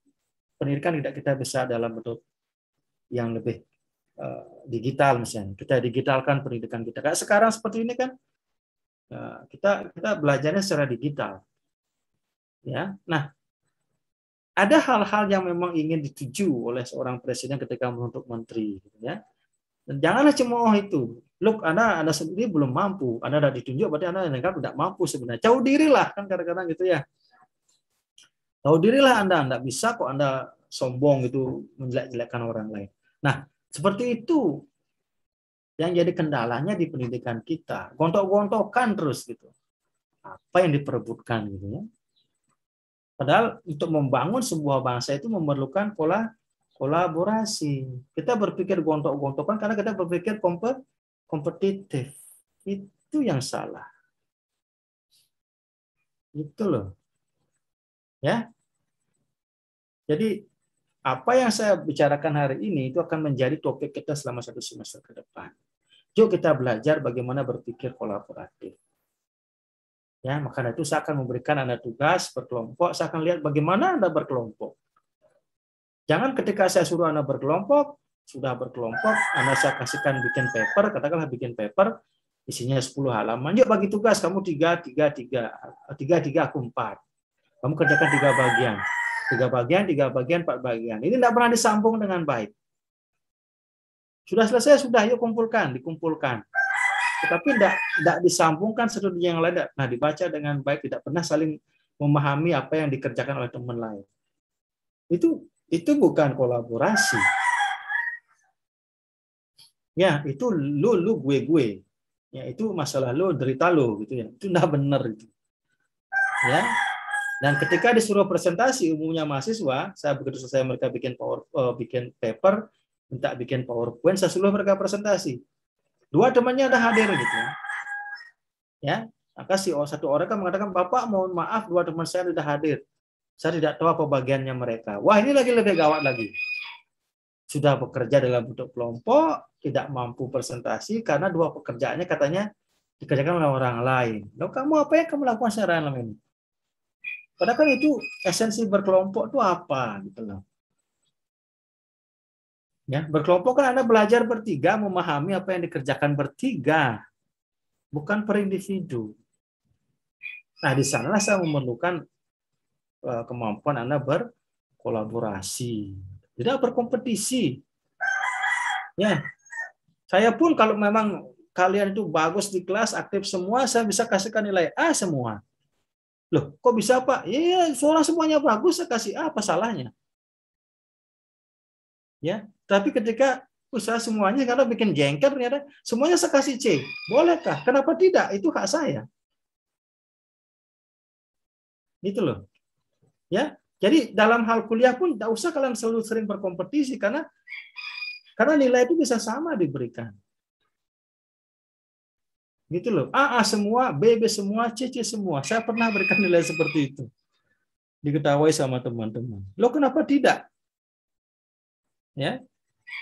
pendidikan tidak kita bisa dalam bentuk yang lebih digital misalnya? Kita digitalkan pendidikan kita. Kayak sekarang seperti ini kan, kita belajarnya secara digital. Ya, nah ada hal-hal yang memang ingin dituju oleh seorang presiden ketika menunjuk menteri, ya. Dan janganlah cuma itu. Look, Anda sendiri belum mampu, Anda sudah ditunjuk, berarti Anda tidak mampu sebenarnya. Jauh dirilah kan kadang-kadang gitu ya. Tahu dirilah Anda bisa kok Anda sombong gitu menjelek-jelekkan orang lain. Nah, seperti itu yang jadi kendalanya di pendidikan kita. Gontok-gontokan terus gitu. Apa yang diperebutkan gitu ya. Padahal untuk membangun sebuah bangsa itu memerlukan kolaborasi. Kita berpikir gontok-gontokan karena kita berpikir kompetitif. Itu yang salah. Itu loh. Ya. Jadi apa yang saya bicarakan hari ini itu akan menjadi topik kita selama 1 semester ke depan. Yuk kita belajar bagaimana berpikir kolaboratif. Ya, maka itu saya akan memberikan Anda tugas berkelompok. Saya akan lihat bagaimana Anda berkelompok. Jangan ketika saya suruh Anda berkelompok, sudah berkelompok, Anda saya kasihkan bikin paper, katakanlah bikin paper, isinya 10 halaman. Yuk bagi tugas, kamu 3, aku 4. Kamu kerjakan 3 bagian. 3 bagian, 4 bagian. Ini tidak pernah disambung dengan baik. Sudah selesai, sudah, yuk dikumpulkan. Tetapi tidak disambungkan satu dengan yang lain. Nah, dibaca dengan baik, tidak pernah saling memahami apa yang dikerjakan oleh teman lain. Itu bukan kolaborasi. Ya, itu lu gue. Ya, itu masalah lu, derita lu gitu ya. Itu enggak benar itu. Ya. Dan ketika disuruh presentasi umumnya mahasiswa, saya begitu selesai mereka bikin paper, minta bikin PowerPoint, saya suruh mereka presentasi. Dua temannya ada hadir gitu. Ya, maka satu orang kan mengatakan, "Bapak, mohon maaf, dua teman saya tidak hadir. Saya tidak tahu apa bagiannya mereka." Wah, ini lagi lebih gawat lagi. Sudah bekerja dalam bentuk kelompok, tidak mampu presentasi karena dua pekerjaannya katanya dikerjakan oleh orang lain. Lalu kamu apa yang kamu lakukan secara ini? Padahal kan itu esensi berkelompok itu apa gitu loh. Ya, berkelompok kan Anda belajar bertiga, memahami apa yang dikerjakan bertiga, bukan per individu. Nah, di sanalah saya memerlukan kemampuan Anda berkolaborasi, tidak berkompetisi. Ya, saya pun kalau memang kalian itu bagus di kelas, aktif semua, saya bisa kasihkan nilai A semua. Loh, kok bisa Pak? Iya, soalnya semuanya bagus, saya kasih A, apa salahnya? Ya, tapi ketika usaha semuanya karena bikin jengkel ternyata semuanya saya kasih C. Bolehkah? Kenapa tidak? Itu hak saya. Gitu loh. Ya. Jadi dalam hal kuliah pun tidak usah kalian selalu sering berkompetisi karena nilai itu bisa sama diberikan. Gitu loh. A semua, B semua, C semua. Saya pernah berikan nilai seperti itu. Diketahui sama teman-teman. Loh, kenapa tidak? Ya.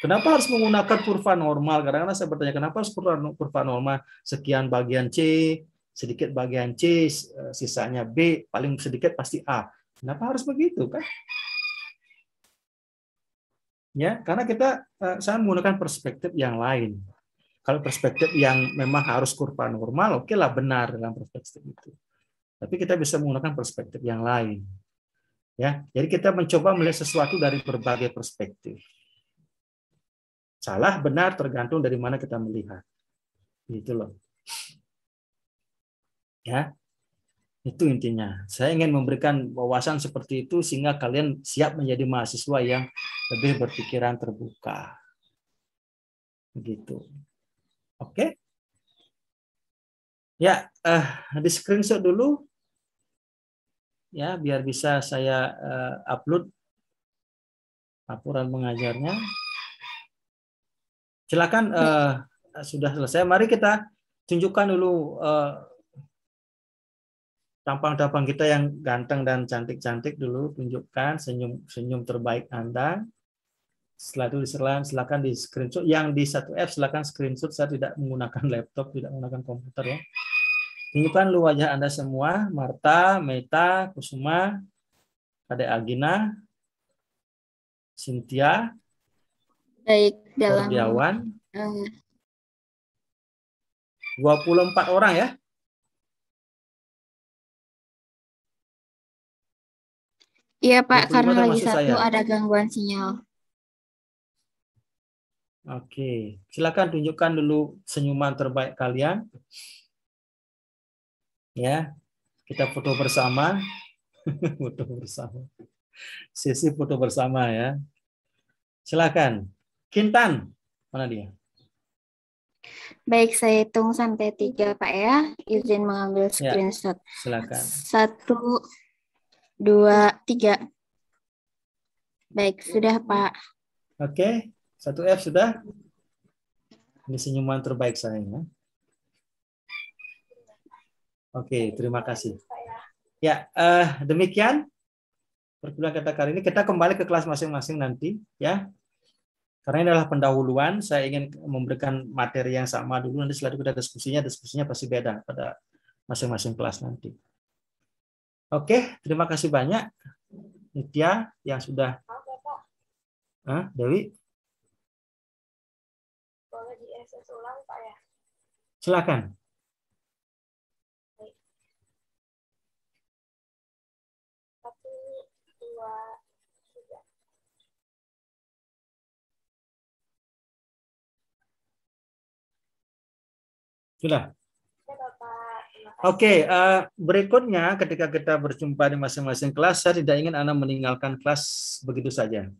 Kenapa harus menggunakan kurva normal? Kadang-kadang saya bertanya, kenapa harus kurva normal? Sekian bagian C, sedikit bagian C, sisanya B, paling sedikit pasti A. Kenapa harus begitu, kan? Ya, karena saya menggunakan perspektif yang lain. Kalau perspektif yang memang harus kurva normal, oke lah, benar dalam perspektif itu. Tapi kita bisa menggunakan perspektif yang lain. Ya, jadi kita mencoba melihat sesuatu dari berbagai perspektif. Salah, benar, tergantung dari mana kita melihat. Gitu loh. Ya, itu intinya. Saya ingin memberikan wawasan seperti itu sehingga kalian siap menjadi mahasiswa yang lebih berpikiran terbuka. Begitu. Oke. Ya, di screenshot dulu. Ya, biar bisa saya upload laporan pengajarnya. Silakan, sudah selesai. Mari kita tunjukkan dulu tampang-tampang kita yang ganteng dan cantik-cantik dulu. Tunjukkan senyum terbaik Anda. Setelah itu silakan di screenshot. Yang di 1F silakan screenshot. Saya tidak menggunakan laptop, tidak menggunakan komputer ya. Tunjukkan dulu wajah Anda semua. Marta, Meta, Kusuma, Adek Agina, Cynthia, baik, dalam Kordiawan. 24 orang ya. Iya Pak, karena lagi satu ada gangguan sinyal. Oke, silakan tunjukkan dulu senyuman terbaik kalian. Ya, kita foto bersama. Foto bersama. Sesi foto bersama ya. Silakan. Kintan, mana dia? Baik, saya hitung sampai 3 Pak ya. Izin mengambil screenshot. Ya, silakan. 1, 2, 3. Baik, sudah Pak. Oke, 1F sudah. Ini senyuman terbaik saya. Ya. Oke, terima kasih. Ya, demikian perkuliahan kita kali ini. Kita kembali ke kelas masing-masing nanti, ya. Karena ini adalah pendahuluan, saya ingin memberikan materi yang sama dulu. Nanti setelah itu kita diskusinya pasti beda pada masing-masing kelas nanti. Oke, terima kasih banyak. Nitya yang sudah. Dewi? Boleh di SS ulang, Pak ya? Silakan. Baik. 1, 2, 3. Sudah. Oke, berikutnya ketika kita berjumpa di masing-masing kelas, saya tidak ingin Anda meninggalkan kelas begitu saja.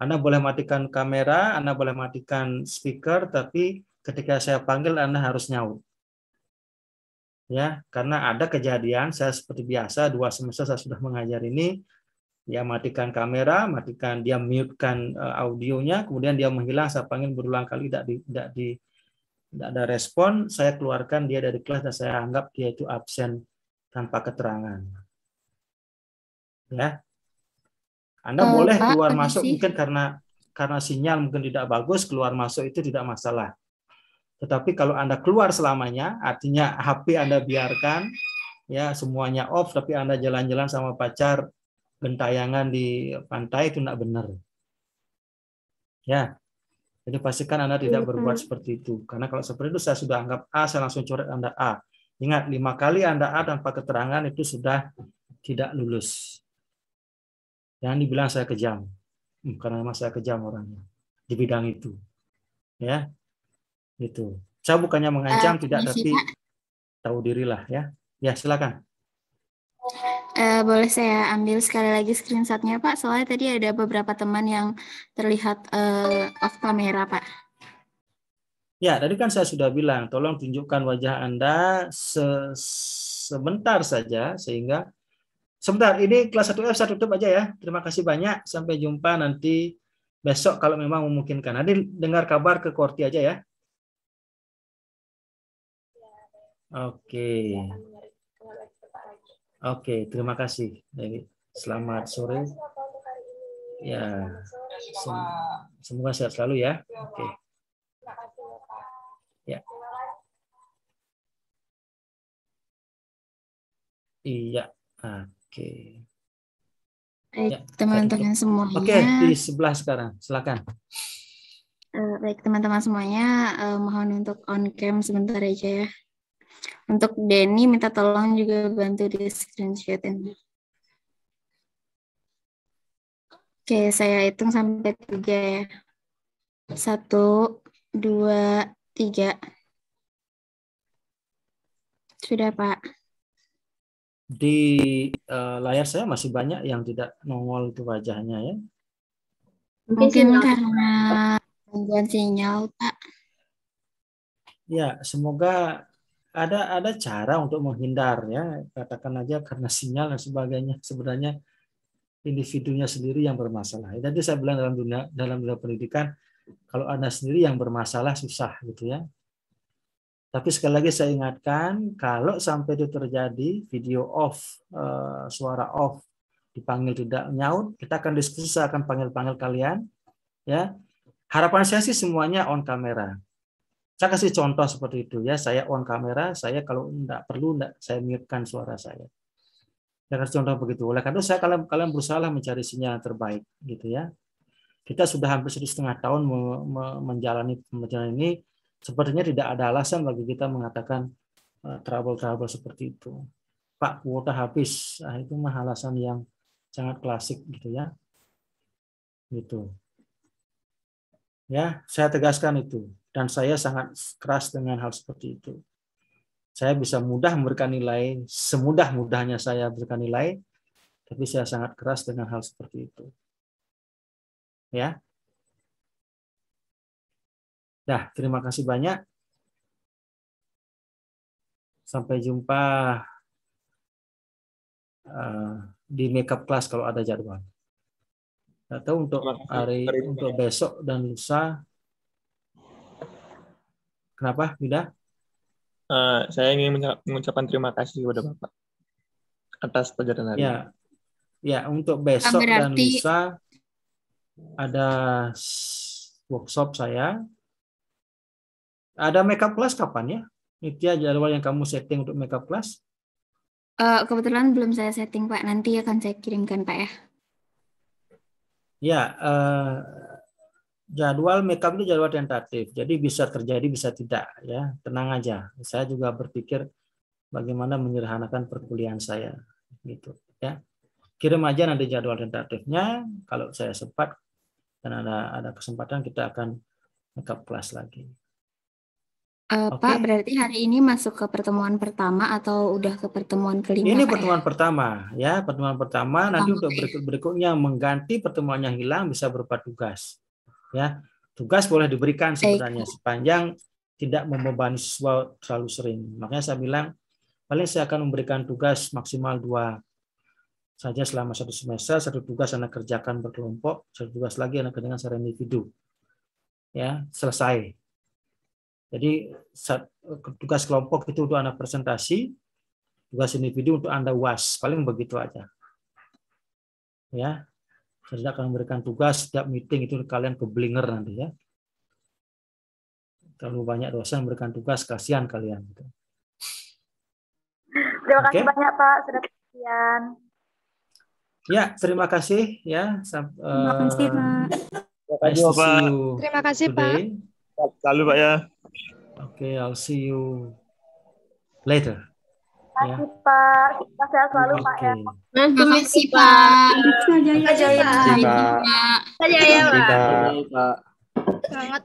Anda boleh matikan kamera, Anda boleh matikan speaker, tapi ketika saya panggil Anda harus nyaut. Ya, karena ada kejadian saya seperti biasa 2 semester saya sudah mengajar ini, dia matikan kamera, dia mute-kan audionya, kemudian dia menghilang, saya panggil berulang kali tidak ada respon, saya keluarkan dia dari kelas dan saya anggap dia itu absen tanpa keterangan. Ya. Anda boleh Pak, keluar masuk mungkin karena sinyal mungkin tidak bagus, keluar masuk itu tidak masalah. Tetapi kalau Anda keluar selamanya, artinya HP Anda biarkan, ya semuanya off, tapi Anda jalan-jalan sama pacar, gentayangan di pantai, itu tidak benar. Ya, jadi pastikan Anda tidak berbuat seperti itu. Karena kalau seperti itu saya sudah anggap A, saya langsung coret Anda A. Ingat, 5 kali Anda A tanpa keterangan itu sudah tidak lulus. Jangan dibilang saya kejam, karena memang saya kejam orangnya di bidang itu, ya, itu. Saya bukannya mengancam, tidak, tapi tahu dirilah, ya. Ya, silakan. Boleh saya ambil sekali lagi screenshotnya, Pak? Soalnya tadi ada beberapa teman yang terlihat off kamera, Pak. Ya, tadi kan saya sudah bilang, tolong tunjukkan wajah Anda sebentar saja, sehingga sebentar, ini kelas 1F saya tutup aja ya. Terima kasih banyak. Sampai jumpa nanti besok kalau memang memungkinkan. Nanti dengar kabar ke Korti aja ya. Oke. Oke, terima kasih. Jadi, selamat sore. Ya, semoga sehat selalu ya. Oke. Ya. Iya. Oke. Baik, teman-teman semuanya. Oke, di sebelah sekarang. Silakan. Baik, teman-teman semuanya, mohon untuk on cam sebentar aja ya. Untuk Denny, minta tolong juga bantu di screenshotin. Oke, saya hitung sampai 3 ya. 1, 2, 3. Sudah, Pak. Di layar saya masih banyak yang tidak nongol itu wajahnya ya. Mungkin karena gangguan sinyal, Pak. Ya, semoga ada cara untuk menghindar ya. Katakan aja karena sinyal dan sebagainya. Sebenarnya individunya sendiri yang bermasalah. Jadi saya bilang dalam dunia pendidikan, kalau Anda sendiri yang bermasalah susah gitu ya. Tapi sekali lagi saya ingatkan, kalau sampai itu terjadi, video off, suara off, dipanggil tidak nyaut, kita akan diskusi, saya akan panggil kalian. Ya, harapan saya sih semuanya on kamera. Saya kasih contoh seperti itu ya, saya on kamera, saya kalau tidak perlu, saya mute-kan suara saya. Saya kasih contoh begitu. Oleh karena itu kalian berusaha mencari sinyal yang terbaik, gitu ya. Kita sudah hampir 1,5 tahun menjalani ini. Sepertinya tidak ada alasan bagi kita mengatakan trouble seperti itu. Pak, kuota habis. Nah, itu mah alasan yang sangat klasik gitu ya. Gitu. Ya, saya tegaskan itu dan saya sangat keras dengan hal seperti itu. Saya bisa mudah memberikan nilai, semudah-mudahnya saya berikan nilai, tapi saya sangat keras dengan hal seperti itu. Ya. Nah, terima kasih banyak. Sampai jumpa di makeup class kalau ada jadwal. Atau untuk untuk besok dan lusa. Kenapa, Yuda? Saya ingin mengucapkan terima kasih kepada Bapak atas pelajaran hari ini. Ya, untuk besok dan lusa ada workshop saya. Ada makeup class kapan ya? Nitya, jadwal yang kamu setting untuk makeup class? Kebetulan belum saya setting, Pak. Nanti akan saya kirimkan, Pak ya. Ya, jadwal makeup itu jadwal tentatif. Jadi bisa terjadi, bisa tidak. Ya, tenang aja. Saya juga berpikir bagaimana menyederhanakan perkuliahan saya. Gitu. Ya, kirim aja nanti jadwal tentatifnya. Kalau saya sempat dan ada kesempatan, kita akan makeup class lagi. Pak, berarti hari ini masuk ke pertemuan pertama atau udah ke pertemuan kelima? Ini Pak, pertemuan pertama, ya. Pertemuan pertama. Nanti untuk berikutnya mengganti pertemuan yang hilang bisa berupa tugas. Ya, tugas boleh diberikan sebenarnya sepanjang tidak membebani siswa terlalu sering. Makanya saya bilang paling saya akan memberikan tugas maksimal 2 saja selama 1 semester. 1 tugas Anda kerjakan berkelompok, 1 tugas lagi Anda kerjakan secara individu. Ya, selesai. Jadi tugas kelompok itu untuk Anda presentasi, tugas individu untuk Anda UAS, paling begitu aja. Ya, saya akan memberikan tugas setiap meeting itu kalian keblinger nanti ya. Terlalu banyak dosen memberikan tugas, kasihan kalian. Terima kasih banyak Pak sudah perhatian. Ya, terima kasih ya. terima kasih Pak. Terima kasih Pak. Selalu Pak ya. Okay, I'll see you later. Terima kasih Pak. Sehat selalu Pak ya. Terima kasih Pak. Jaya Pak. Jaya Pak. Jaya Pak. Pak. Selamat